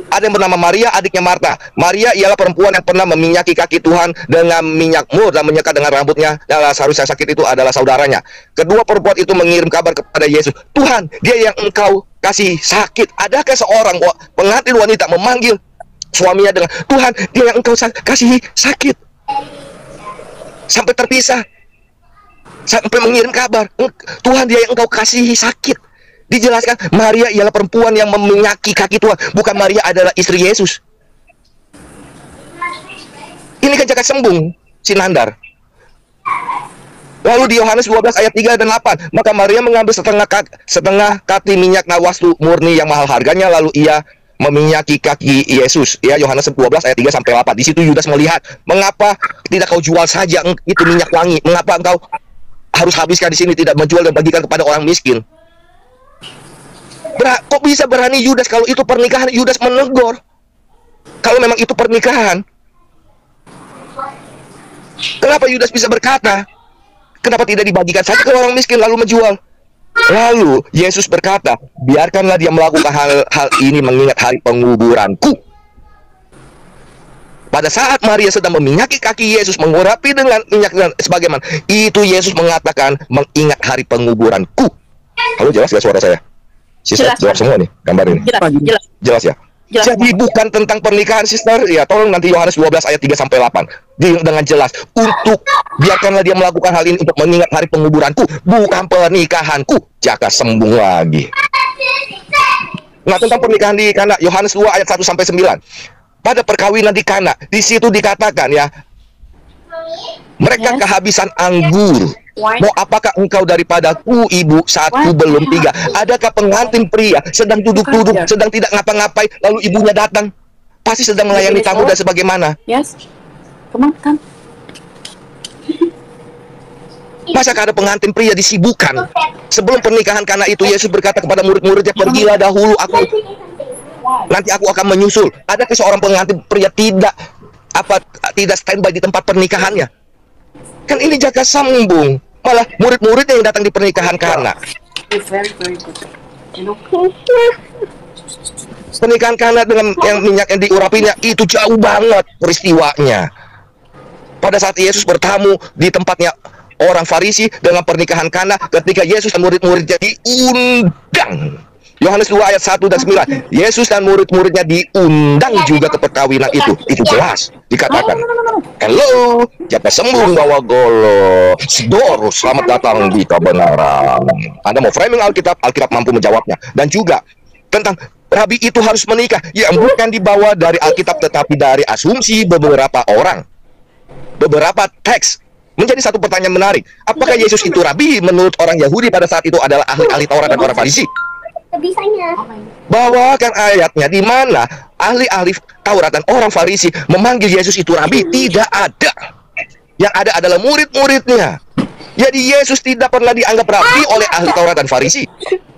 Ada yang bernama Maria, adiknya Marta. Maria ialah perempuan yang pernah meminyaki kaki Tuhan dengan minyak mur dan menyekat dengan rambutnya. Dan Lazarus yang sakit itu adalah saudaranya. Kedua perempuan itu mengirim kabar kepada Yesus, Tuhan, dia yang engkau kasih sakit. Adakah seorang pengantin wanita memanggil suaminya dengan Tuhan, dia yang engkau kasih sakit? Sampai terpisah, sampai mengirim kabar, Tuhan, dia yang engkau kasihi sakit. Dijelaskan Maria ialah perempuan yang meminyaki kaki Tuhan, bukan Maria adalah istri Yesus. Ini kan jaga sembung si Nandar. Lalu di Yohanes 12 ayat 3 dan 8, maka Maria mengambil setengah kati minyak nawastu murni yang mahal harganya, lalu ia meminyaki kaki Yesus. Ya, Yohanes 12 ayat 3 sampai 8. Di situ Yudas melihat, mengapa tidak kau jual saja itu minyak wangi? Mengapa engkau harus habiskan di sini, tidak menjual dan bagikan kepada orang miskin? Kok bisa berani Yudas kalau itu pernikahan? Yudas menegur kalau memang itu pernikahan. Kenapa Yudas bisa berkata, kenapa tidak dibagikan saja ke orang miskin lalu menjual? Lalu Yesus berkata, biarkanlah dia melakukan hal ini mengingat hari penguburanku. Pada saat Maria sedang meminyaki kaki Yesus, mengurapi dengan minyak dan sebagaimana itu, Yesus mengatakan mengingat hari penguburanku. Halo, jelas gak suara saya? Sister jawab semua nih, gambar ini. Jelas ya? Jelas. Jadi bukan tentang pernikahan, sister. Ya, tolong nanti Yohanes 12 ayat 3 sampai 8. Dengan jelas, untuk biarkanlah dia melakukan hal ini untuk mengingat hari penguburanku, bukan pernikahanku. Jaga sembung lagi. Nah, tentang pernikahan di Kana, Yohanes 2 ayat 1 sampai 9. Pada perkawinan di Kana, di situ dikatakan ya, mereka kehabisan anggur. Mau apakah engkau daripadaku, ibu, saat ku belum tiba? Adakah pengantin pria sedang duduk-duduk, sedang tidak ngapa-ngapai, lalu ibunya datang, pasti sedang melayani tamu dan sebagaimana? Yes, come on. Masa ada pengantin pria disibukkan? Sebelum pernikahan Kana itu, Yesus berkata kepada murid-muridnya, pergilah dahulu, nanti aku akan menyusul. Adakah seorang pengantin pria tidak standby di tempat pernikahannya? Kan ini jaga sambung. Malah murid-muridnya yang datang di pernikahan Kana. Pernikahan Kana dengan yang minyak yang diurapinya itu jauh banget peristiwanya. Pada saat Yesus bertamu di tempatnya orang Farisi dengan pernikahan Kana, ketika Yesus dan murid-muridnya diundang. Yohanes 2 ayat 1 dan 9. Yesus dan murid-muridnya diundang juga ke perkawinan itu. Itu jelas dikatakan. Hello, jaga sembung bawa golo. Sidor, selamat datang di kebenaran. Anda mau framing Alkitab, Alkitab mampu menjawabnya. Dan juga tentang Rabi itu harus menikah, yang bukan dibawa dari Alkitab tetapi dari asumsi beberapa orang. Beberapa teks. Menjadi satu pertanyaan menarik. Apakah Yesus itu Rabi menurut orang Yahudi pada saat itu adalah ahli-ahli Taurat dan orang Farisi? Bawakan ayatnya di mana ahli-ahli Taurat dan orang Farisi memanggil Yesus itu Rabi. Tidak ada. Yang ada adalah murid-muridnya. Jadi Yesus tidak pernah dianggap Rabi oleh ahli Taurat dan Farisi.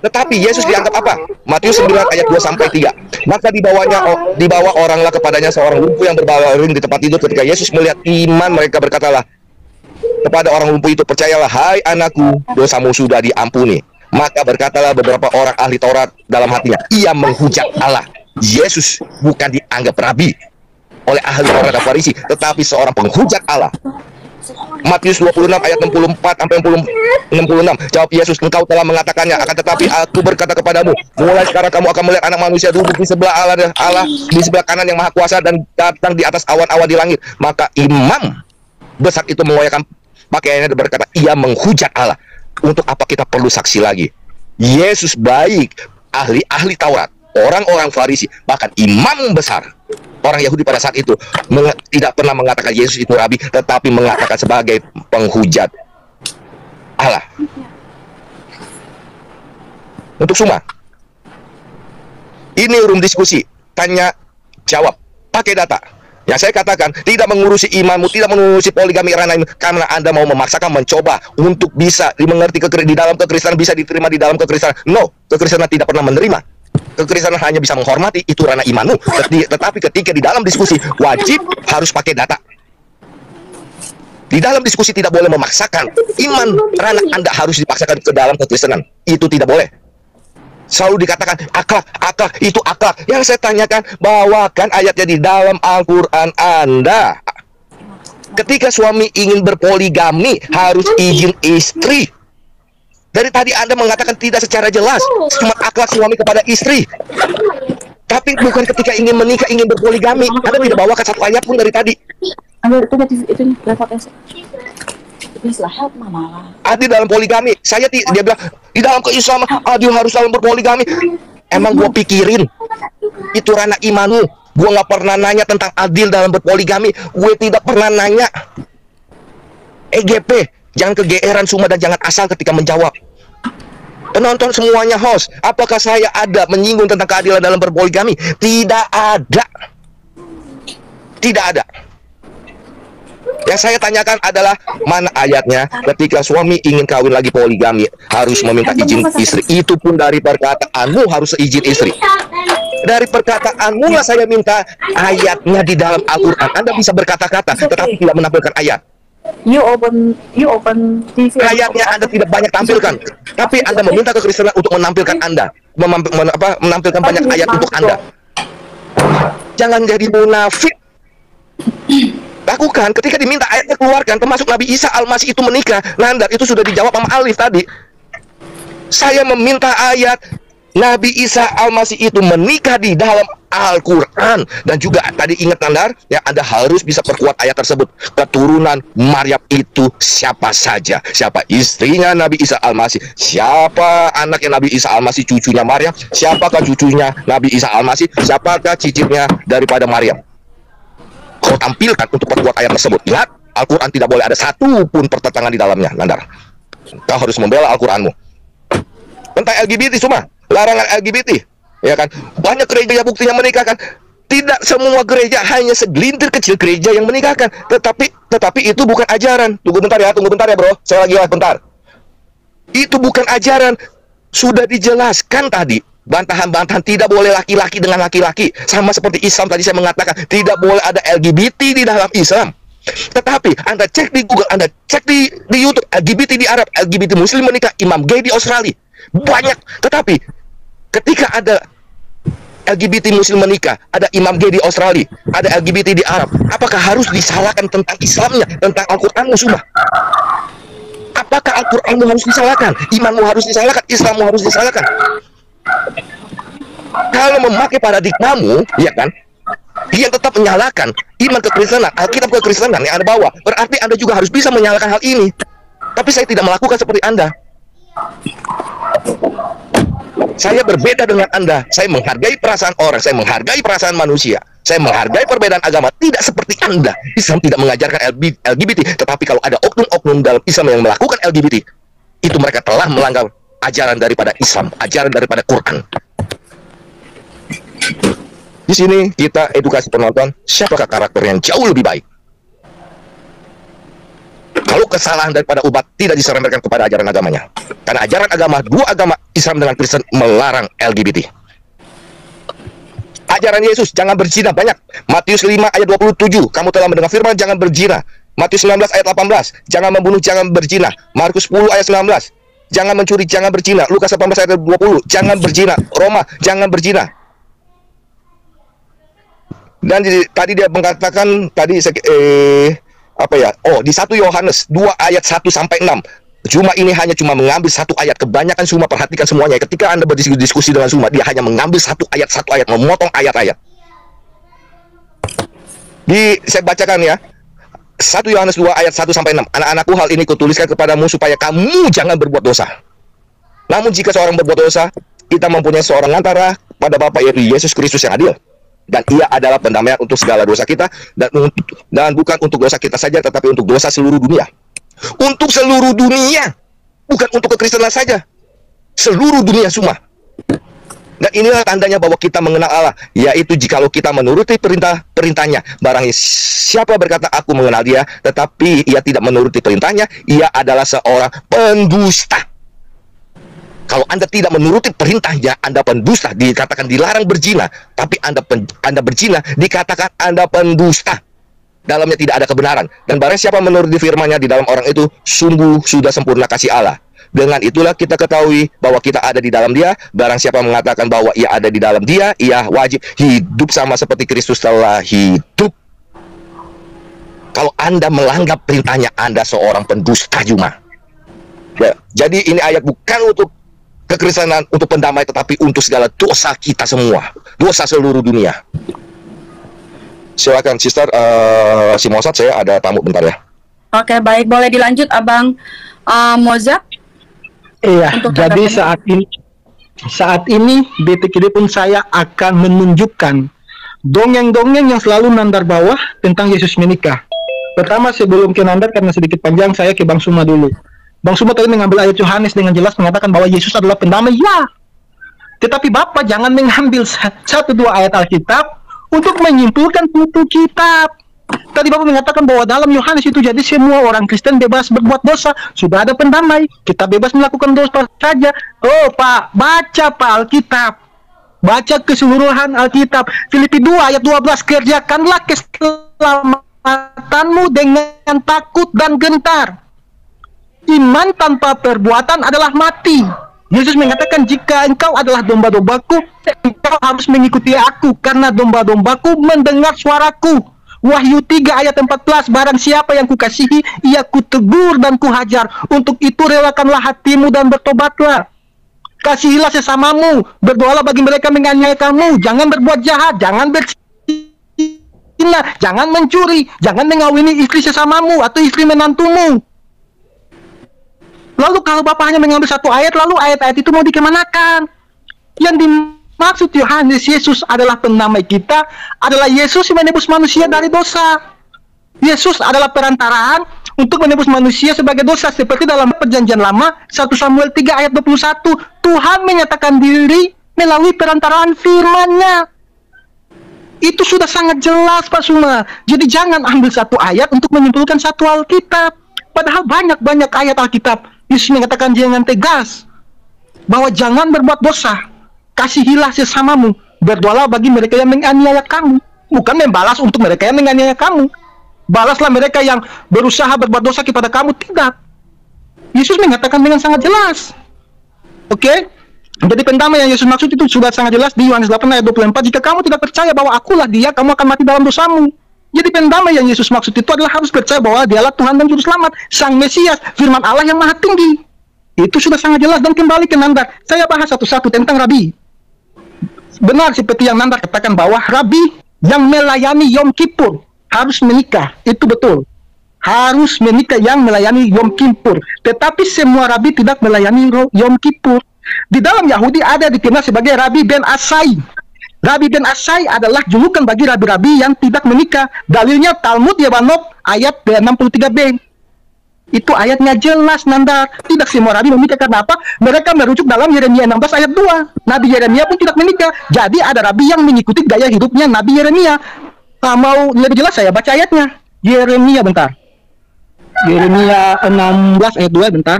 Tetapi Yesus dianggap apa? Matius 9 ayat 2 sampai 3. Maka dibawa oranglah kepadanya seorang lumpuh yang berbaring di tempat tidur. Ketika Yesus melihat iman mereka, berkatalah kepada orang lumpuh itu, percayalah hai anakku, dosamu sudah diampuni. Maka berkatalah beberapa orang ahli Taurat dalam hatinya, ia menghujat Allah. Yesus bukan dianggap Rabi oleh ahli Taurat dan Farisi, tetapi seorang penghujat Allah. Matius 26 ayat 64 sampai 66. Jawab Yesus, engkau telah mengatakannya, akan tetapi aku berkata kepadamu, mulai sekarang kamu akan melihat anak manusia duduk di sebelah Allah di sebelah kanan yang maha kuasa dan datang di atas awan-awan di langit. Maka imam besar itu mengoyakkan pakaiannya dan berkata, ia menghujat Allah. Untuk apa kita perlu saksi lagi? Yesus baik ahli-ahli Taurat, orang-orang Farisi, bahkan imam besar orang Yahudi pada saat itu tidak pernah mengatakan Yesus itu Rabi, tetapi mengatakan sebagai penghujat Allah. Untuk semua ini room diskusi, tanya jawab, pakai data. Yang saya katakan, tidak mengurusi imanmu, tidak mengurusi poligami ranahmu, karena Anda mau memaksakan, mencoba untuk bisa dimengerti di dalam kekristenan, bisa diterima di dalam kekristenan. No, kekristenan tidak pernah menerima. Kekristenan hanya bisa menghormati, itu ranah imanmu. Tetapi ketika di dalam diskusi, wajib harus pakai data. Di dalam diskusi tidak boleh memaksakan. Iman ranah Anda harus dipaksakan ke dalam kekristenan. Itu tidak boleh. Selalu dikatakan akhlak, itu akhlak. Yang saya tanyakan, bawakan ayatnya di dalam Al-Quran Anda. Ketika suami ingin berpoligami, harus izin istri. Dari tadi Anda mengatakan tidak secara jelas, cuma akhlak suami kepada istri. Tapi bukan ketika ingin menikah, ingin berpoligami. Anda tidak bawakan satu ayat pun dari tadi. Ambil itu nih, laptopnya. Please lah, help mama. Adil dalam poligami. Dia bilang di dalam keislaman adil harus dalam berpoligami. Emang gua pikirin itu ranah imanmu. Gua nggak pernah nanya tentang adil dalam berpoligami. Gue tidak pernah nanya. EGP, jangan kegeeran Suma dan jangan asal ketika menjawab. Penonton semuanya host, apakah saya ada menyinggung tentang keadilan dalam berpoligami? Tidak ada. Tidak ada. Yang saya tanyakan adalah mana ayatnya ketika suami ingin kawin lagi poligami harus meminta izin istri. Itu pun dari perkataanmu harus izin istri. Dari perkataanmu lah saya minta ayatnya di dalam Al-Quran. Anda bisa berkata-kata tetapi tidak menampilkan ayat. You open TV. Ayatnya Anda tidak banyak tampilkan, tapi Anda meminta kekristenan untuk menampilkan Anda, menampilkan banyak ayat untuk Anda. Jangan jadi munafik. Lakukan ketika diminta ayatnya keluarkan, termasuk Nabi Isa Al-Masih itu menikah. Nandar itu sudah dijawab sama Alif tadi. Saya meminta ayat Nabi Isa Al-Masih itu menikah di dalam Al-Quran. Dan juga tadi ingat Nandar, ya Anda harus bisa perkuat ayat tersebut. Keturunan Maryam itu siapa saja? Siapa istrinya Nabi Isa Al-Masih? Siapa anaknya Nabi Isa Al-Masih, cucunya Maryam? Siapakah cucunya Nabi Isa Al-Masih? Siapakah cicitnya daripada Maryam? Kau tampilkan untuk perkuat ayat tersebut. Ingat, Al-Quran tidak boleh ada satu pun pertentangan di dalamnya, Nandar. Kau harus membela Al-Quranmu. Tentang LGBT semua, larangan LGBT, ya kan? Banyak gereja buktinya menikahkan. Tidak semua gereja, hanya segelintir kecil gereja yang menikahkan. Tetapi itu bukan ajaran. Tunggu bentar ya bro. Saya lagi live bentar. Itu bukan ajaran. Sudah dijelaskan tadi. Bantahan-bantahan tidak boleh laki-laki dengan laki-laki. Sama seperti Islam tadi saya mengatakan tidak boleh ada LGBT di dalam Islam. Tetapi Anda cek di Google, Anda cek di YouTube, LGBT di Arab, LGBT Muslim menikah, imam gay di Australia, banyak. Tetapi ketika ada LGBT Muslim menikah, ada imam gay di Australia, ada LGBT di Arab, apakah harus disalahkan tentang Islamnya, tentang Al-Quranmu semua? Apakah Al-Quranmu harus disalahkan, imanmu harus disalahkan, Islammu harus disalahkan? Kalau memakai paradigmamu, ya kan, dia tetap menyalahkan iman kekristenan, Alkitab kekristenan yang Anda bawa. Berarti Anda juga harus bisa menyalahkan hal ini. Tapi saya tidak melakukan seperti Anda. Saya berbeda dengan Anda. Saya menghargai perasaan orang, saya menghargai perasaan manusia, saya menghargai perbedaan agama. Tidak seperti Anda. Islam tidak mengajarkan LGBT. Tetapi kalau ada oknum-oknum dalam Islam yang melakukan LGBT, itu mereka telah melanggar ajaran daripada Islam, ajaran daripada Quran. Di sini kita edukasi penonton, siapakah karakter yang jauh lebih baik. Kalau kesalahan daripada umat tidak diserempetkan kepada ajaran agamanya. Karena ajaran agama, dua agama, Islam dengan Kristen, melarang LGBT. Ajaran Yesus, jangan berzina, banyak. Matius 5 ayat 27, kamu telah mendengar firman, jangan berzina. Matius 19 ayat 18, jangan membunuh, jangan berzina. Markus 10 ayat 19, jangan mencuri, jangan berzina. Lukas 18 ayat 20, jangan berzina. Roma, jangan berzina. Dan tadi dia mengatakan tadi apa ya? Oh, di 1 Yohanes 2 ayat 1 sampai 6. Cuma ini hanya mengambil satu ayat. Kebanyakan Suma perhatikan semuanya. Ketika Anda berdiskusi dengan Suma, dia hanya mengambil satu ayat, memotong ayat-ayat. Saya bacakan ya. 1 Yohanes 2 ayat 1 sampai 6. Anak-anakku, hal ini kutuliskan kepadamu supaya kamu jangan berbuat dosa. Namun jika seorang berbuat dosa, kita mempunyai seorang antara pada Bapa, yaitu Yesus Kristus yang adil. Dan ia adalah pendamaian untuk segala dosa kita, dan bukan untuk dosa kita saja, tetapi untuk dosa seluruh dunia. Untuk seluruh dunia, bukan untuk kekristenan saja. Seluruh dunia semua. Dan inilah tandanya bahwa kita mengenal Allah, yaitu jikalau kita menuruti perintahnya. Barang siapa berkata aku mengenal dia, tetapi ia tidak menuruti perintahnya, ia adalah seorang pendusta. Kalau Anda tidak menuruti perintahnya, Anda pendusta. Dikatakan dilarang berzina, tapi Anda berzina, dikatakan Anda pendusta. Dalamnya tidak ada kebenaran. Dan barang siapa menuruti firman-Nya, di dalam orang itu sungguh sudah sempurna kasih Allah. Dengan itulah kita ketahui bahwa kita ada di dalam Dia. Barang siapa mengatakan bahwa ia ada di dalam Dia, ia wajib hidup sama seperti Kristus telah hidup. Kalau Anda melanggar perintahnya, Anda seorang pendusta juga. Ya, jadi ini ayat bukan untuk kekristenan, untuk pendamai, tetapi untuk segala dosa kita semua, dosa seluruh dunia. Silakan, Sister si Mozart, saya ada tamu bentar ya. Oke, baik, boleh dilanjut Abang Mozart. Iya, jadi saat ini BTKD pun saya akan menunjukkan dongeng-dongeng yang selalu nandar bawah tentang Yesus menikah. Pertama, sebelum ke nandar, karena sedikit panjang, saya ke Bang Suma dulu. Bang Suma tadi mengambil ayat Yohanes dengan jelas mengatakan bahwa Yesus adalah pendamai, ya. Tetapi Bapak jangan mengambil satu dua ayat Alkitab untuk menyimpulkan tutup kitab. Tadi Bapak mengatakan bahwa dalam Yohanes itu jadi semua orang Kristen bebas berbuat dosa. Sudah ada pendamai, kita bebas melakukan dosa saja. Oh Pak, baca Pak Alkitab. Baca keseluruhan Alkitab. Filipi 2 ayat 12, kerjakanlah keselamatanmu dengan takut dan gentar. Iman tanpa perbuatan adalah mati. Yesus mengatakan, jika engkau adalah domba-dombaku, engkau harus mengikuti aku, karena domba-dombaku mendengar suaraku. Wahyu 3 ayat 14, barang siapa yang kukasihi, ia kutegur dan kuhajar. Untuk itu relakanlah hatimu dan bertobatlah. Kasihilah sesamamu, berdoalah bagi mereka menganiaya kamu. Jangan berbuat jahat, jangan berzina, jangan mencuri, jangan mengawini istri sesamamu atau istri menantumu. Lalu kalau Bapak hanya mengambil satu ayat, lalu ayat-ayat itu mau dikemanakan? Yang dimaksud Yohanes, Yesus adalah pendamai kita, adalah Yesus yang menebus manusia dari dosa. Yesus adalah perantaraan untuk menebus manusia sebagai dosa. Seperti dalam perjanjian lama, 1 Samuel 3 ayat 21, Tuhan menyatakan diri melalui perantaraan firman-Nya. Itu sudah sangat jelas Pak Suma. Jadi jangan ambil satu ayat untuk menyimpulkan satu Alkitab. Padahal banyak-banyak ayat Alkitab. Yesus mengatakan dengan tegas bahwa jangan berbuat dosa. Kasihilah sesamamu. Berdoalah bagi mereka yang menganiaya kamu. Bukan membalas untuk mereka yang menganiaya kamu. Balaslah mereka yang berusaha berbuat dosa kepada kamu. Tidak. Yesus mengatakan dengan sangat jelas. Oke? Jadi pendamai yang Yesus maksud itu sudah sangat jelas di Yohanes 8 ayat 24. Jika kamu tidak percaya bahwa akulah Dia, kamu akan mati dalam dosamu. Jadi pendamai yang Yesus maksud itu adalah harus percaya bahwa Dialah Tuhan dan Juru Selamat, Sang Mesias, firman Allah yang maha tinggi. Itu sudah sangat jelas. Dan kembali ke Nandar, saya bahas satu-satu tentang Rabi. Benar seperti yang Nandar katakan bahwa Rabi yang melayani Yom Kippur harus menikah. Itu betul. Harus menikah yang melayani Yom Kippur. Tetapi semua Rabi tidak melayani Yom Kippur. Di dalam Yahudi ada dikenal sebagai Rabi Ben Asai. Rabi Ben Asai adalah julukan bagi rabi-rabi yang tidak menikah. Dalilnya Talmud Yevanov ayat 63b. Itu ayatnya jelas Nandar. Tidak semua rabi menikah. Karena apa? Mereka merujuk dalam Yeremia 16 ayat 2. Nabi Yeremia pun tidak menikah. Jadi ada rabi yang mengikuti gaya hidupnya Nabi Yeremia. Mau lebih jelas saya baca ayatnya. Yeremia bentar. Yeremia 16 ayat 2 bentar.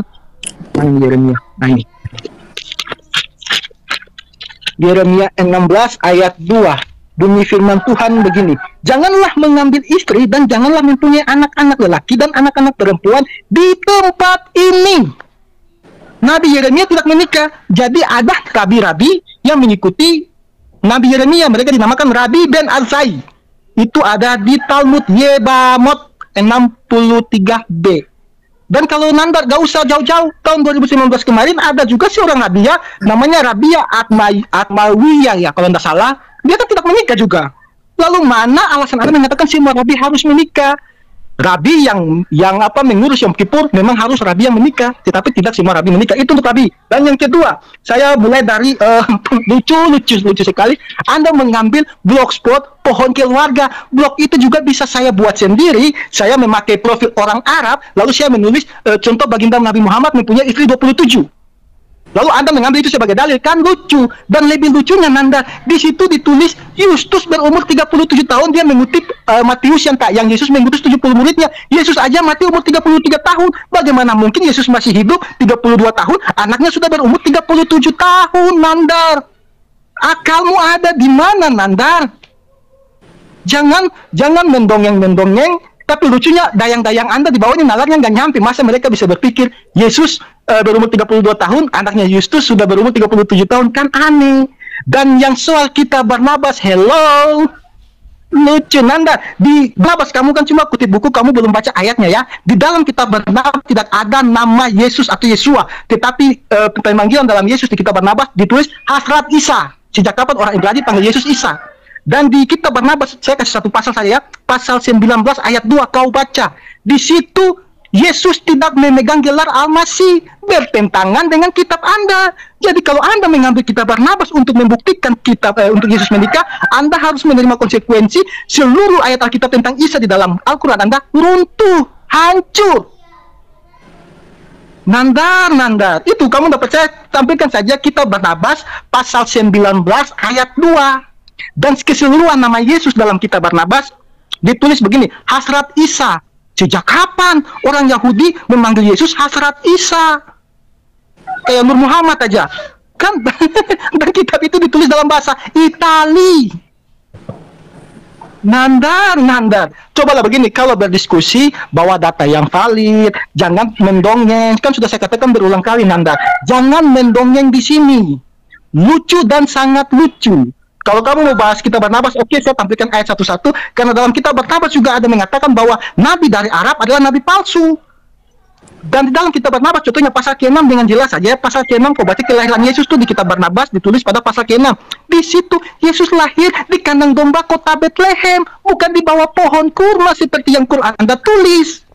Mana Yeremia? Nah ini. Yeremia 16 ayat 2. Bunyi firman Tuhan begini, janganlah mengambil istri dan janganlah mempunyai anak-anak lelaki dan anak-anak perempuan di tempat ini. Nabi Yeremia tidak menikah. Jadi ada rabi-rabi yang mengikuti Nabi Yeremia. Mereka dinamakan Rabi Ben Azai. Itu ada di Talmud Yebamot 63b. Dan kalau Nandar gak usah jauh-jauh, tahun 2019 kemarin ada juga seorang Rabia, namanya Rabia Atmawiyah ya, kalau tidak salah. Dia kan tidak menikah juga. Lalu mana alasan Anda mengatakan semua Rabi harus menikah? Rabi yang mengurus Yom Kippur memang harus Rabi yang menikah, tetapi tidak semua Rabi menikah. Itu untuk Rabi. Dan yang kedua, saya mulai dari lucu sekali. Anda mengambil blogspot pohon keluarga. Blog itu juga bisa saya buat sendiri. Saya memakai profil orang Arab, lalu saya menulis contoh baginda Nabi Muhammad mempunyai istri 27. Lalu Anda mengambil itu sebagai dalil, kan lucu. Dan lebih lucunya Nanda, di situ ditulis Yustus berumur 37 tahun, dia mengutip Matius yang Yesus mengutus 70 muridnya. Yesus aja mati umur 33 tahun. Bagaimana mungkin Yesus masih hidup 32 tahun, anaknya sudah berumur 37 tahun, Nandar? Akalmu ada di mana, Nandar? Jangan mendongeng, tapi lucunya dayang-dayang Anda di bawahnya nalarnya nggak nyampe. Masa mereka bisa berpikir Yesus berumur 32 tahun, anaknya Yustus sudah berumur 37 tahun, kan aneh. Dan yang soal kita Barnabas, hello, lucu Nanda. Di Barnabas kamu kan cuma kutip buku, kamu belum baca ayatnya ya. Di dalam kitab Barnabas tidak ada nama Yesus atau Yesua, tetapi pemanggilan dalam Yesus di kitab Barnabas ditulis Hasrat Isa. Sejak kapan orang Ibrani panggil Yesus Isa? Dan di kitab Barnabas, saya kasih satu pasal saja ya, pasal 19 ayat 2, kau baca. Di situ Yesus tidak memegang gelar Al-Masih, bertentangan dengan kitab Anda. Jadi kalau Anda mengambil kitab Barnabas untuk membuktikan kitab untuk Yesus menikah, Anda harus menerima konsekuensi seluruh ayat Alkitab tentang Isa di dalam Al-Quran Anda runtuh, hancur. Nandar, itu kamu dapat saya tampilkan saja kitab Barnabas pasal 19 ayat 2. Dan keseluruhan nama Yesus dalam kitab Barnabas ditulis begini, Hasrat Isa. Sejak kapan orang Yahudi memanggil Yesus Hasrat Isa? Kayak Nur Muhammad aja. Kan dan kitab itu ditulis dalam bahasa Itali. Nandar. Cobalah begini, kalau berdiskusi bawa data yang valid, jangan mendongeng. Kan sudah saya katakan berulang kali, Nandar. Jangan mendongeng di sini. Lucu dan sangat lucu. Kalau kamu mau bahas kitab Barnabas, oke, saya tampilkan ayat satu-satu, karena dalam kitab Barnabas juga ada mengatakan bahwa nabi dari Arab adalah nabi palsu. Dan di dalam kitab Barnabas, contohnya pasal ke-6 dengan jelas saja, pasal ke-6 kau baca kelahiran Yesus tuh di kitab Barnabas ditulis pada pasal ke-6. Di situ Yesus lahir di kandang domba kota Bethlehem, bukan di bawah pohon kurma seperti yang Quran Anda tulis.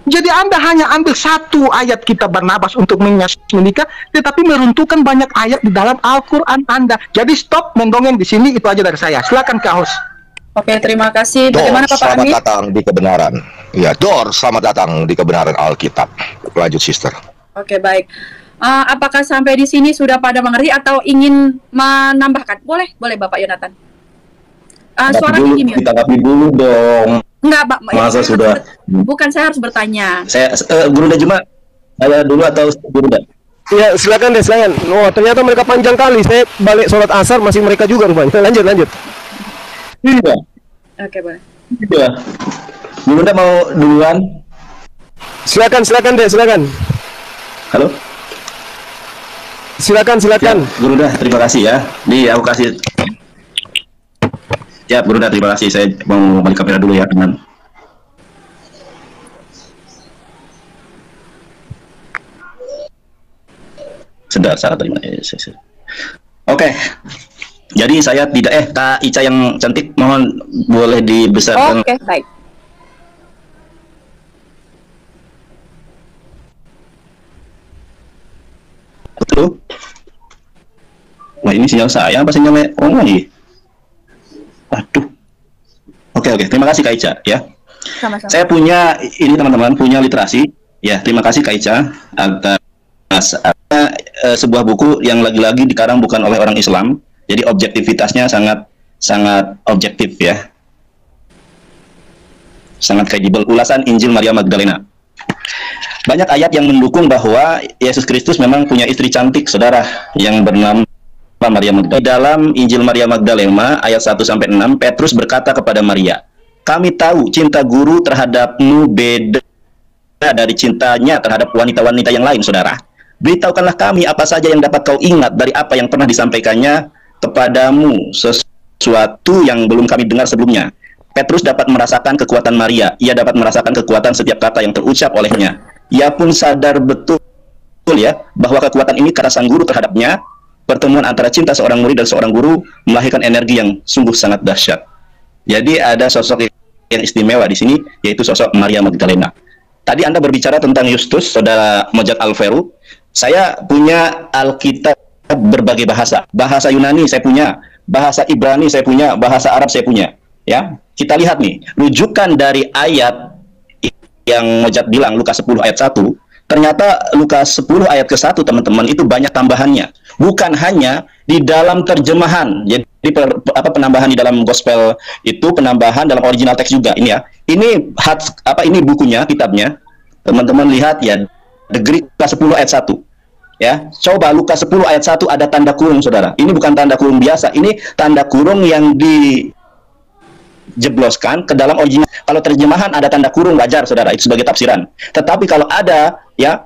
Jadi Anda hanya ambil satu ayat kitab Barnabas untuk menikah, tetapi meruntuhkan banyak ayat di dalam Al-Quran Anda. Jadi stop mendongeng di sini, itu aja dari saya. Silakan Kak Hos. Oke, terima kasih. Bagaimana Bapak Selamat Amin? datang di kebenaran. Ya, selamat datang di kebenaran Alkitab. Lanjut, Sister. Oke, baik. Apakah sampai di sini sudah pada mengerti atau ingin menambahkan? Boleh Bapak Yonatan. Suaranya gini. Ditanggapi dulu dong. Enggak, Pak. Masa sudah? Bukan, saya harus bertanya. Saya Guru Cuma saya dulu atau Guru Da? Ya, silakan deh, silakan. Oh, ternyata mereka panjang kali. Saya balik sholat asar masih mereka juga rupanya. Lanjut. Iya. Oke, boleh. Iya. Guru Da mau duluan? Silakan deh, silakan. Halo? Silakan. Ya, Guru Da, terima kasih ya. Nih, aku kasih. Ya, Guru Da, terima kasih. Saya mau balik kamera dulu ya, teman. Sedar, salah terima. Oke. Jadi saya tidak Kak Ica yang cantik, mohon boleh dibesarkan. Oke, baik. Betul. Wah, ini sinyal saya apa sinyal lagi? Aduh. Oke, terima kasih Kak Ica ya. Sama-sama. Saya punya ini teman-teman, punya literasi. Ya, terima kasih Kak Ica atas sebuah buku yang lagi-lagi dikarang bukan oleh orang Islam. Jadi objektivitasnya sangat objektif ya. Sangat kredibel. Ulasan Injil Maria Magdalena. Banyak ayat yang mendukung bahwa Yesus Kristus memang punya istri cantik, saudara, yang bernama Maria Magdalena. Dalam Injil Maria Magdalena ayat 1-6, Petrus berkata kepada Maria, "Kami tahu cinta guru terhadapmu beda dari cintanya terhadap wanita-wanita yang lain, saudara. Beritahukanlah kami apa saja yang dapat kau ingat dari apa yang pernah disampaikannya kepadamu, sesuatu yang belum kami dengar sebelumnya." Petrus dapat merasakan kekuatan Maria. Ia dapat merasakan kekuatan setiap kata yang terucap olehnya. Ia pun sadar betul ya bahwa kekuatan ini karena sang guru terhadapnya. Pertemuan antara cinta seorang murid dan seorang guru melahirkan energi yang sungguh sangat dahsyat. Jadi ada sosok yang istimewa di sini, yaitu sosok Maria Magdalena. Tadi Anda berbicara tentang Yustus, saudara Mojad Alveru. Saya punya Alkitab berbagai bahasa. Bahasa Yunani saya punya, bahasa Ibrani saya punya, bahasa Arab saya punya. Ya, kita lihat nih, rujukan dari ayat yang Mojad bilang, Lukas 10 ayat 1, Ternyata Lukas 10 ayat ke-1 teman-teman itu banyak tambahannya. Bukan hanya di dalam terjemahan. Jadi penambahan di dalam gospel itu penambahan dalam original teks juga. Ini ya. Ini ini bukunya, kitabnya. Teman-teman lihat ya, The Greek Lukas 10 ayat 1. Ya, coba Lukas 10 ayat 1 ada tanda kurung, Saudara. Ini bukan tanda kurung biasa. Ini tanda kurung yang dijebloskan ke dalam original. Kalau terjemahan ada tanda kurung wajar, Saudara, itu sebagai tafsiran. Tetapi kalau ada ya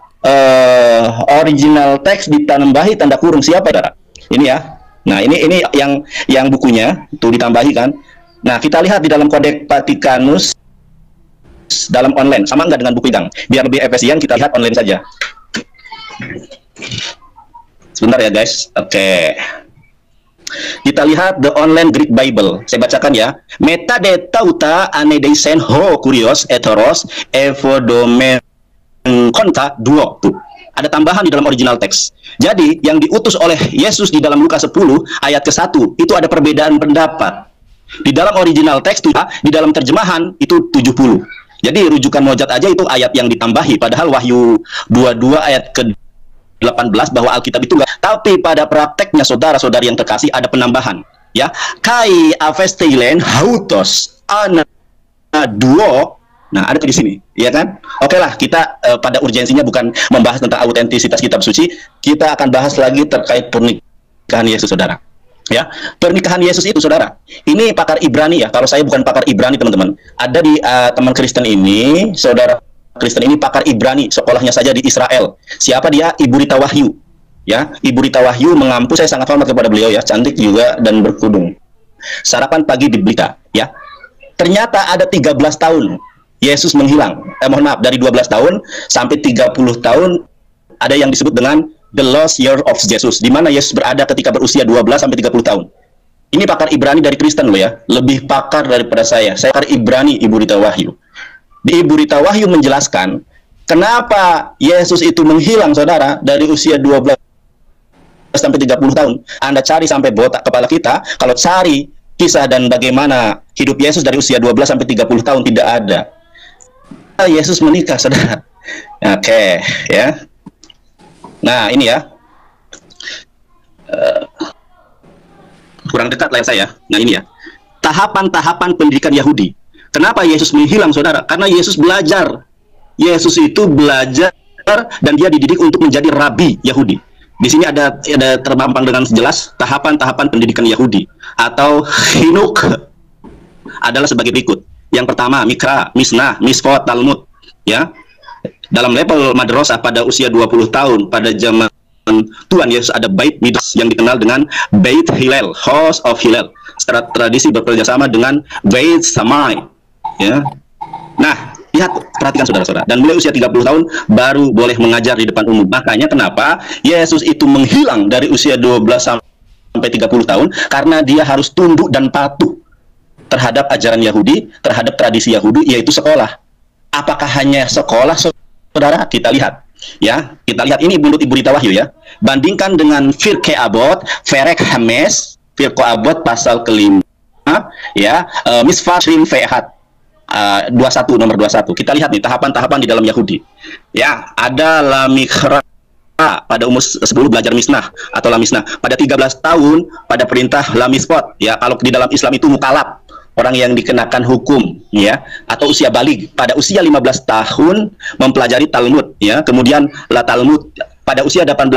original teks ditambahi tanda kurung, siapa, Saudara? Ini ya. Nah, ini yang bukunya itu ditambahi kan. Nah, kita lihat di dalam Kodeks Vatikanus dalam online, sama enggak dengan buku Idang? Biar lebih efisien kita lihat online saja. Sebentar ya guys. Oke. Kita lihat the online Greek Bible. Saya bacakan ya. Metadetauta anedeisen ho kurios etoros evodomen konta duo. Tuh. Ada tambahan di dalam original teks. Jadi yang diutus oleh Yesus di dalam Lukas 10 ayat ke-1 itu ada perbedaan pendapat. Di dalam original teks, di dalam terjemahan itu 70. Jadi rujukan mojad aja itu ayat yang ditambahi. Padahal Wahyu 22 ayat ke-18 bahwa Alkitab itu enggak. Tapi pada prakteknya saudara-saudari yang terkasih ada penambahan. Ya, kai avesteilen hautos ana duo. Nah, ada di sini, ya kan? Oke lah, kita pada urgensinya bukan membahas tentang autentisitas kitab suci, kita akan bahas lagi terkait pernikahan Yesus, Saudara. Ya, pernikahan Yesus itu, Saudara. Ini pakar Ibrani ya. Kalau saya bukan pakar Ibrani, teman-teman. Ada di teman Kristen ini, saudara Kristen ini pakar Ibrani, sekolahnya saja di Israel. Siapa dia? Ibu Rita Wahyu. Ya, Ibu Rita Wahyu mengampu, saya sangat hormat kepada beliau ya, cantik juga dan berkudung. Sarapan pagi di Berita, ya. Ternyata ada 13 tahun Yesus menghilang. Mohon maaf, dari 12 tahun sampai 30 tahun ada yang disebut dengan the lost year of Jesus, di mana Yesus berada ketika berusia 12 sampai 30 tahun. Ini pakar Ibrani dari Kristen loh ya, lebih pakar daripada saya. Saya pakar Ibrani, Ibu Rita Wahyu. Di Ibu Rita Wahyu menjelaskan kenapa Yesus itu menghilang, Saudara, dari usia 12 sampai 30 tahun. Anda cari sampai botak kepala kita, kalau cari kisah dan bagaimana hidup Yesus dari usia 12 sampai 30 tahun tidak ada. Yesus menikah, Saudara. Oke, ya. Nah, ini ya. Kurang dekat layar saya. Nah, ini ya. Tahapan-tahapan pendidikan Yahudi. Kenapa Yesus menghilang, Saudara? Karena Yesus belajar. Yesus itu belajar dan dia dididik untuk menjadi rabi Yahudi. Di sini ada terpampang dengan jelas tahapan-tahapan pendidikan Yahudi atau Hinuk adalah sebagai berikut. Yang pertama, Mikra, Misnah, Misfot, Talmud. Ya, dalam level madrasah pada usia 20 tahun pada zaman Tuhan Yesus ada Bait Midrash yang dikenal dengan Beit Hillel, House of Hillel. Secara tradisi bekerjasama dengan Beit Shammai. Ya. Nah, lihat, perhatikan saudara-saudara. Dan mulai usia 30 tahun baru boleh mengajar di depan umum. Makanya kenapa Yesus itu menghilang dari usia 12 sampai 30 tahun, karena dia harus tunduk dan patuh terhadap ajaran Yahudi, terhadap tradisi Yahudi, yaitu sekolah. Apakah hanya sekolah, Saudara? Kita lihat. Ya, kita lihat ini menurut Ibu Rita Wahyu ya. Bandingkan dengan Firqe Abot, Ferek Hames, Firqe Abot pasal ke-5, ya, Misfashrin Fehat. 21, nomor 21. Kita lihat nih tahapan-tahapan di dalam Yahudi. Ya, ada Lamikra pada umur 10 belajar Misnah atau Lamisnah. Pada 13 tahun pada perintah Lamisfot. Ya, kalau di dalam Islam itu mukalaf, orang yang dikenakan hukum, ya, atau usia balig. Pada usia 15 tahun mempelajari Talmud, ya. Kemudian la Talmud pada usia 18,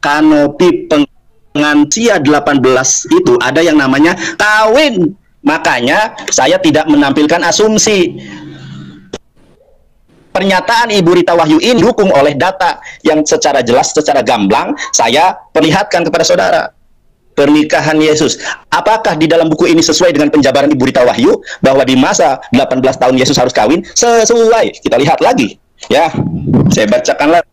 kanopi pengansia 18 itu ada yang namanya kawin. Makanya saya tidak menampilkan asumsi. Pernyataan Ibu Rita Wahyu ini didukung oleh data yang secara jelas, secara gamblang saya perlihatkan kepada saudara. Pernikahan Yesus, apakah di dalam buku ini sesuai dengan penjabaran Ibu Rita Wahyu bahwa di masa 18 tahun Yesus harus kawin? Sesuai. Kita lihat lagi, ya. Saya bacakan lagi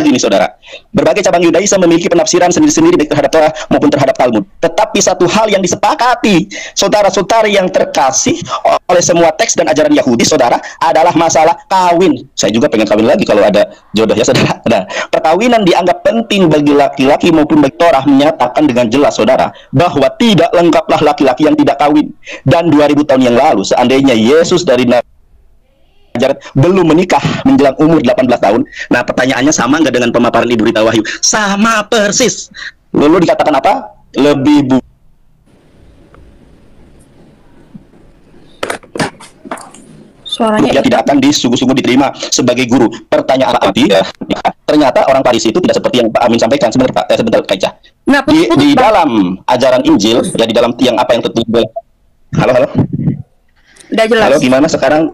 nih, saudara. Berbagai cabang Yudaisme memiliki penafsiran sendiri-sendiri baik terhadap Torah maupun terhadap Talmud. Tetapi satu hal yang disepakati saudara-saudari yang terkasih oleh semua teks dan ajaran Yahudi, saudara, adalah masalah kawin. Saya juga pengen kawin lagi kalau ada jodoh ya, saudara. Nah, perkawinan dianggap penting bagi laki-laki maupun bagi Torah menyatakan dengan jelas, saudara, bahwa tidak lengkaplah laki-laki yang tidak kawin. Dan 2000 tahun yang lalu, seandainya Yesus dari Nazaret belum menikah menjelang umur 18 tahun. Nah, pertanyaannya sama nggak dengan pemaparan Ibu Rita Wahyu? Sama persis. Lalu dikatakan apa? Lebih Suaranya dia tidak akan disungguh-sungguh diterima sebagai guru. Pertanyaan Pak Ati, ternyata orang Farisi itu tidak seperti yang Pak Amin sampaikan. Sebentar Pak, sebentar Kak Ica. nggak Di putus-putus, Bang. dalam ajaran Injil, ya di dalam yang apa yang tertulis. Halo. Udah jelas. Halo, gimana sekarang?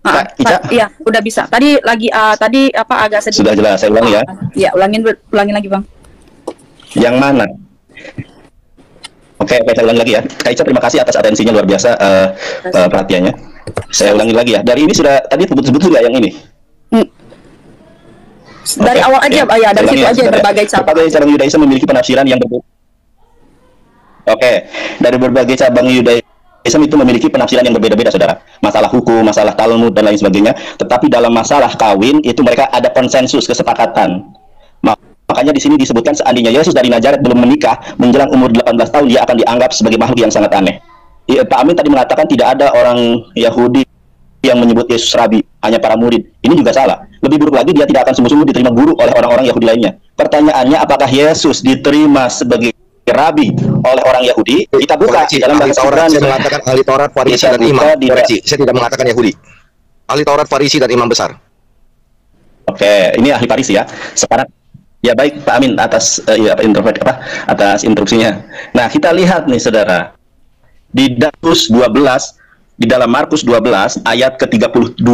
Ah, Kak Ica? Iya, udah bisa. Tadi lagi tadi apa agak sedikit. Sudah jelas, saya ulangi ya. Iya, ulangin lagi, Bang. Yang mana? Oke, saya ulangi lagi ya. Kak Ica, terima kasih atas atensinya, luar biasa perhatiannya. Saya ulangi lagi ya. Dari ini sudah tadi sebut-sebut juga yang ini. Dari awal aja, ya, dari situ aja berbagai cabang. Berbagai cabang Yudaisme memiliki penafsiran yang berbeda. Oke, dari berbagai cabang Yudaisme itu memiliki penafsiran yang berbeda-beda, saudara. Masalah hukum, masalah Talmud dan lain sebagainya. Tetapi dalam masalah kawin itu mereka ada konsensus, kesepakatan. Makanya di sini disebutkan seandainya Yesus dari Nazaret belum menikah menjelang umur 18 tahun, dia akan dianggap sebagai makhluk yang sangat aneh. Ya, Pak Amin tadi mengatakan tidak ada orang Yahudi yang menyebut Yesus rabi, hanya para murid. Ini juga salah. Lebih buruk lagi, dia tidak akan sungguh-sungguh diterima guru oleh orang-orang Yahudi lainnya. Pertanyaannya, apakah Yesus diterima sebagai rabi oleh orang Yahudi? Kita buka dalam ahli bahasa Taurat, Ibrani. saya mengatakan ahli Taurat, Farisi Kita dan buka imam. di- Koreksi, saya tidak mengatakan Yahudi. Ahli Taurat, Farisi dan imam besar. Oke, ini ahli Farisi ya. Sekarang ya baik Pak Amin atas atas instruksinya. Nah, kita lihat nih saudara. Di dalam Markus 12 ayat ke-32.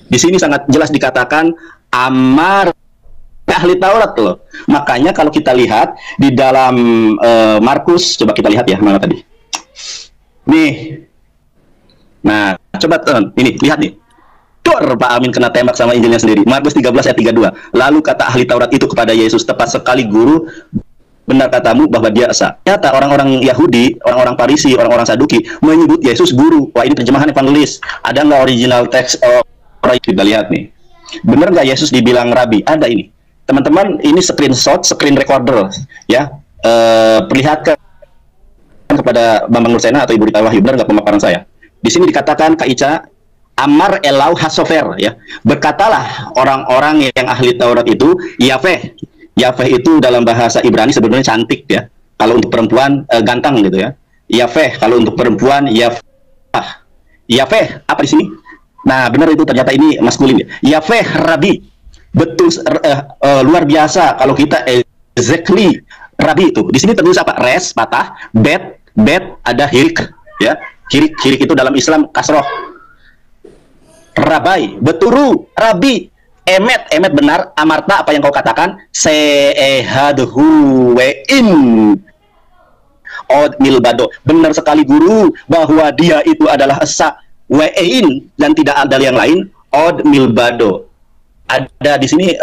Di sini sangat jelas dikatakan amar ahli Taurat loh. Makanya kalau kita lihat di dalam Markus, coba kita lihat ya, mana tadi? Nih. Nah, coba ini lihat nih. Dor, Pak Amin kena tembak sama Injilnya sendiri. Markus 13 ayat 32. Lalu kata ahli Taurat itu kepada Yesus, tepat sekali guru, benar katamu bahwa dia esa. Ternyata orang-orang Yahudi, orang-orang Farisi, orang-orang Saduki menyebut Yesus guru. Wah, ini terjemahan evangelis. Ada nggak original teks? Kita lihat nih. Benar nggak Yesus dibilang rabi? Ada ini. Teman-teman, ini screenshot, screen recorder, ya. Perlihatkan kepada Bambang Nursena atau Ibu Rita Wahyu, benar nggak pemaparan saya? Di sini dikatakan Kak Ica, Amar Elau Hasofer, ya. Berkatalah orang-orang yang ahli Taurat itu, Yahweh. Yahweh itu dalam bahasa Ibrani sebenarnya cantik ya. Kalau untuk perempuan ganteng gitu ya. Yahweh, kalau untuk perempuan Yahweh. Yahweh apa di sini? Nah, benar itu ternyata ini maskulin ya. Yahweh Rabi. Betul luar biasa kalau kita exactly Rabi itu. Di sini tertulis apa? Res patah, bet ada hirik ya. Hirik itu dalam Islam kasroh. Rabai, beturu, Rabi. Emet benar, amarta apa yang kau katakan, seehadhu wein od milbado, benar sekali guru bahwa dia itu adalah esa wein dan tidak ada yang lain od milbado. Ada di sini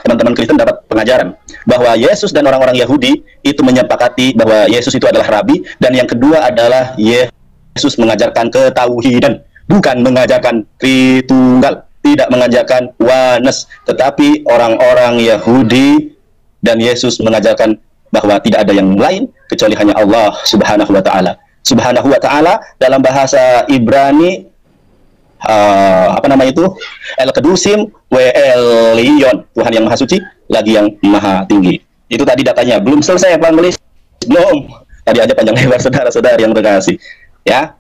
teman-teman Kristen dapat pengajaran bahwa Yesus dan orang-orang Yahudi itu menyepakati bahwa Yesus itu adalah rabi, dan yang kedua adalah Yesus mengajarkan ketauhidan, bukan mengajarkan Tritunggal, tidak mengajarkan oneness, tetapi orang-orang Yahudi dan Yesus mengajarkan bahwa tidak ada yang lain kecuali hanya Allah Subhanahu wa taala. Subhanahu wa taala dalam bahasa Ibrani apa namanya itu? El-Kedusim wa El-Liyon, Tuhan yang Maha Suci lagi yang Maha Tinggi. Itu tadi datanya. Belum selesai Pak Melis. Belum. Tadi aja panjang lebar saudara-saudara yang terkasih. Ya.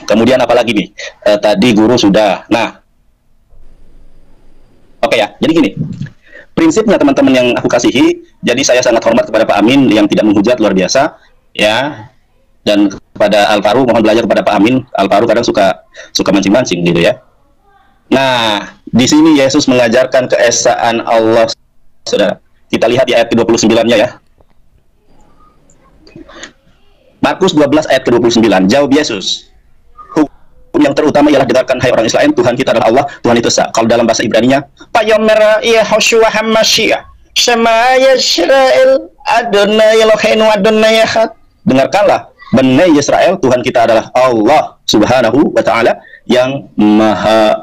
Kemudian apa lagi nih? Tadi guru sudah. Nah, oke ya, jadi gini, prinsipnya teman-teman yang aku kasihi, jadi saya sangat hormat kepada Pak Amin yang tidak menghujat, luar biasa, ya, dan kepada Al-Faru, mohon belajar kepada Pak Amin. Al-Faru kadang suka mancing-mancing gitu ya. Nah, di sini Yesus mengajarkan keesaan Allah, saudara. Kita lihat di ayat ke-29-nya ya. Markus 12 ayat ke-29, jawab Yesus, yang terutama ialah dengarkan hai orang Israel, Tuhan kita adalah Allah, Tuhan itu esa. Kalau dalam bahasa Ibraninya, Payomer Yehoshua Hamashiach, Shema Yisrael, Adonai Eloheinu Adonai Echad. Dengarkanlah, Bani Israel, Tuhan kita adalah Allah Subhanahu wa taala yang Maha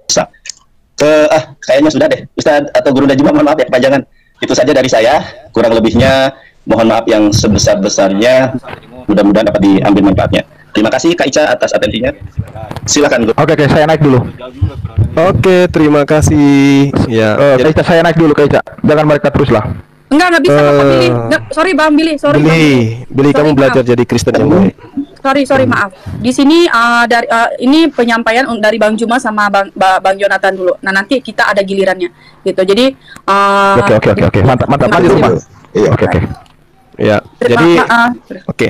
Esa. Kayaknya sudah deh, Ustaz atau Guru Najma, mohon maaf ya kepanjangan. Itu saja dari saya, kurang lebihnya mohon maaf yang sebesar-besarnya. Mudah-mudahan dapat diambil manfaatnya. Terima kasih Kak Ica atas atensinya. Silakan. Oke, saya naik dulu. Oke, terima kasih. Ya, Kak Ica, saya naik dulu Kak Ica. Jangan mereka terus lah. Enggak bisa Bapak Billy. Nggak, sorry Bang Billy, sorry. Billy, kamu Sorry, belajar maaf. jadi Kristen yang baik. Sorry maaf. Di sini ini penyampaian dari Bang Juma sama Bang Jonathan dulu. Nah, nanti kita ada gilirannya gitu. Jadi Oke. Mantap. Lanjut, Pak. Iya. Oke. Ya, jadi oke.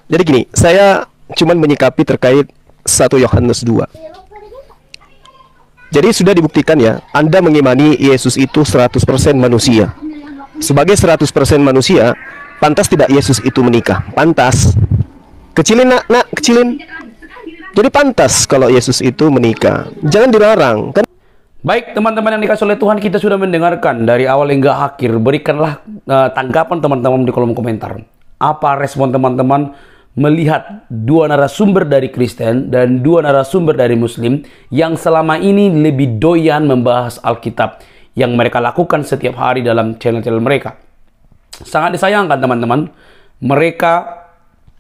Jadi gini, saya cuman menyikapi terkait 1 Yohanes 2. Jadi sudah dibuktikan ya, Anda mengimani Yesus itu 100% manusia. Sebagai 100% manusia, pantas tidak Yesus itu menikah? Pantas. Kecilin nak, kecilin. Jadi pantas kalau Yesus itu menikah. Jangan dilarang, kan? Baik teman-teman yang dikasih oleh Tuhan, kita sudah mendengarkan dari awal hingga akhir. Berikanlah tanggapan teman-teman di kolom komentar. Apa respon teman-teman melihat dua narasumber dari Kristen dan dua narasumber dari Muslim yang selama ini lebih doyan membahas Alkitab yang mereka lakukan setiap hari dalam channel-channel mereka. Sangat disayangkan teman-teman, mereka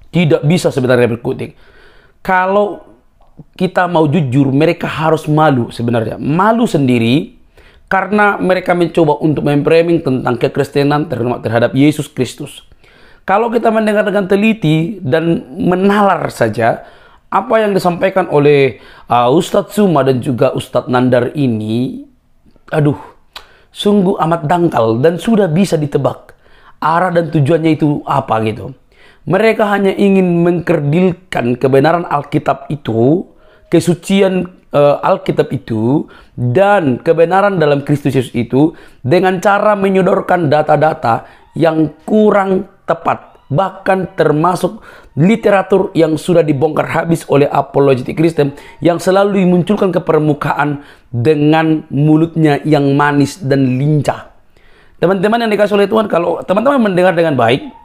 tidak bisa sebenarnya berkutik. Kalau kita mau jujur, mereka harus malu sebenarnya. Malu sendiri karena mereka mencoba untuk memframing tentang kekristenan terhadap Yesus Kristus. Kalau kita mendengar dengan teliti dan menalar saja apa yang disampaikan oleh Ustadz Suma dan juga Ustadz Nandar ini, sungguh amat dangkal dan sudah bisa ditebak arah dan tujuannya itu apa gitu. Mereka hanya ingin mengkerdilkan kebenaran Alkitab itu, kesucian Alkitab itu, dan kebenaran dalam Kristus Yesus itu dengan cara menyodorkan data-data yang kurang tepat. Bahkan termasuk literatur yang sudah dibongkar habis oleh apologetik Kristen yang selalu dimunculkan ke permukaan dengan mulutnya yang manis dan lincah. Teman-teman yang dikasih oleh Tuhan, kalau teman-teman mendengar dengan baik,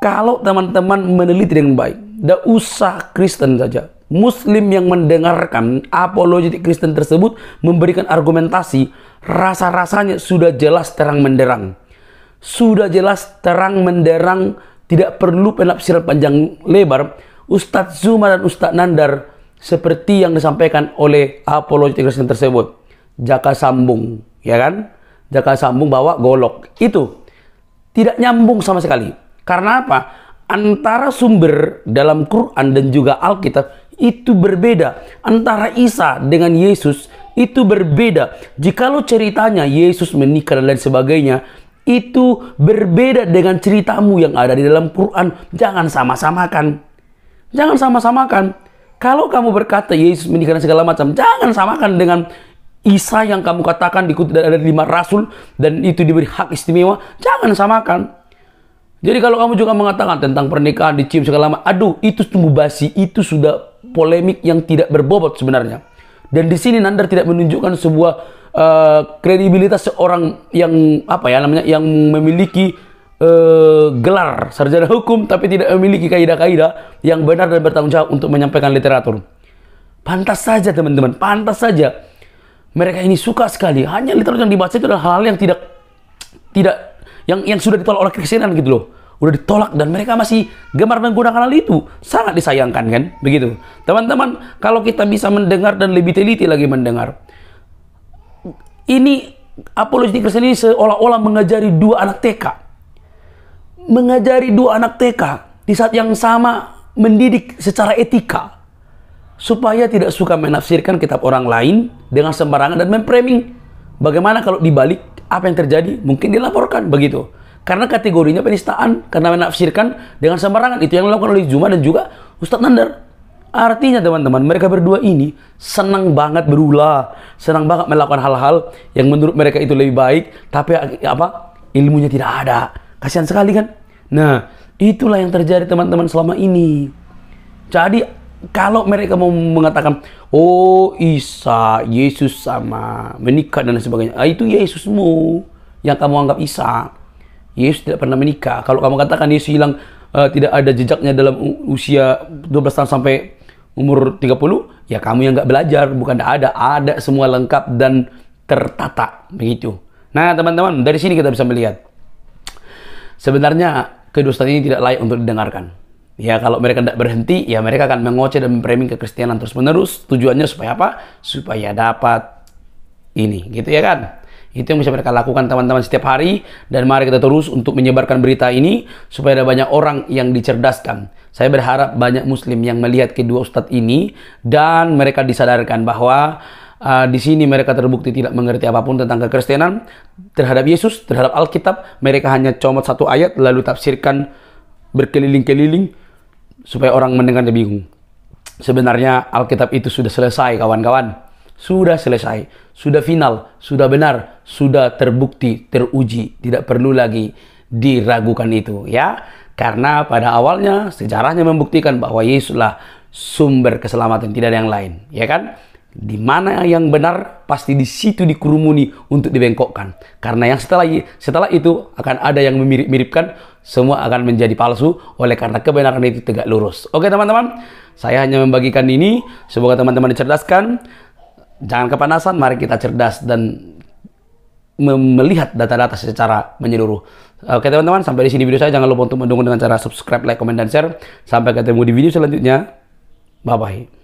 kalau teman-teman meneliti dengan baik, tidak usah Kristen saja, Muslim yang mendengarkan apologetik Kristen tersebut memberikan argumentasi, rasa-rasanya sudah jelas terang menderang. Sudah jelas terang menderang, tidak perlu penafsiran panjang lebar. Ustadz Zuma dan Ustadz Nandar seperti yang disampaikan oleh apologetik Kristen tersebut. Jaka sambung, ya kan? Jaka sambung bawa golok. Itu tidak nyambung sama sekali. Karena apa? Antara sumber dalam Quran dan juga Alkitab itu berbeda. Antara Isa dengan Yesus itu berbeda. Jikalau ceritanya Yesus menikah dan lain sebagainya, itu berbeda dengan ceritamu yang ada di dalam Quran. Jangan sama-samakan. Jangan sama-samakan. Kalau kamu berkata Yesus menikah dan segala macam, jangan samakan dengan Isa yang kamu katakan diikuti dari 5 rasul dan itu diberi hak istimewa. Jangan samakan. Jadi kalau kamu juga mengatakan tentang pernikahan dicium segala macam, itu tumbuh basi, itu sudah polemik yang tidak berbobot sebenarnya. Dan di sini Nandar tidak menunjukkan sebuah kredibilitas seorang yang yang memiliki gelar sarjana hukum tapi tidak memiliki kaidah-kaidah yang benar dan bertanggung jawab untuk menyampaikan literatur. Pantas saja teman-teman, pantas saja mereka ini suka sekali. Hanya literatur yang dibaca itu adalah hal yang tidak yang sudah ditolak oleh Kristenan gitu loh. Udah ditolak dan mereka masih gemar menggunakan hal itu. Sangat disayangkan kan? Begitu. Teman-teman, kalau kita bisa mendengar dan lebih teliti lagi mendengar. Ini apologetik Kristen ini seolah-olah mengajari 2 anak TK. Mengajari 2 anak TK di saat yang sama mendidik secara etika. Supaya tidak suka menafsirkan kitab orang lain dengan sembarangan dan memframing. Bagaimana kalau dibalik apa yang terjadi mungkin dilaporkan begitu. Karena kategorinya penistaan, karena menafsirkan dengan sembarangan. Itu yang dilakukan oleh Zuma dan juga Ustadz Nandar. Artinya teman-teman, mereka berdua ini senang banget berulah, senang banget melakukan hal-hal yang menurut mereka itu lebih baik, tapi ilmunya tidak ada. Kasihan sekali kan? Nah, itulah yang terjadi teman-teman selama ini. Jadi kalau mereka mau mengatakan, oh Isa, Yesus sama, menikah dan sebagainya, itu Yesusmu yang kamu anggap Isa. Yesus tidak pernah menikah. Kalau kamu katakan Yesus hilang, tidak ada jejaknya dalam usia 12 tahun sampai umur 30, ya kamu yang nggak belajar, bukan ada semua lengkap dan tertata begitu. Nah teman-teman, dari sini kita bisa melihat sebenarnya kedustaan ini tidak layak untuk didengarkan. Ya kalau mereka tidak berhenti, ya mereka akan mengoceh dan memframing kekristenan terus-menerus. Tujuannya supaya apa? Supaya dapat ini, gitu ya kan? Itu yang bisa mereka lakukan teman-teman setiap hari. Dan mari kita terus untuk menyebarkan berita ini supaya ada banyak orang yang dicerdaskan. Saya berharap banyak muslim yang melihat kedua ustadz ini dan mereka disadarkan bahwa di sini mereka terbukti tidak mengerti apapun tentang kekristenan, terhadap Yesus, terhadap Alkitab. Mereka hanya comot satu ayat lalu tafsirkan berkeliling-keliling supaya orang mendengarnya bingung. Sebenarnya Alkitab itu sudah selesai, kawan-kawan. Sudah selesai, sudah final, sudah benar, sudah terbukti, teruji. Tidak perlu lagi diragukan itu, ya. Karena pada awalnya sejarahnya membuktikan bahwa Yesuslah sumber keselamatan, tidak ada yang lain, ya kan? Di mana yang benar pasti di situ dikerumuni untuk dibengkokkan. Karena yang setelah itu akan ada yang memirip-miripkan, semua akan menjadi palsu oleh karena kebenaran itu tegak lurus. Oke teman-teman, saya hanya membagikan ini, semoga teman-teman dicerdaskan. Jangan kepanasan, mari kita cerdas dan melihat data-data secara menyeluruh. Oke teman-teman, sampai di sini video saya. Jangan lupa untuk mendukung dengan cara subscribe, like, komen, dan share. Sampai ketemu di video selanjutnya. Bye-bye.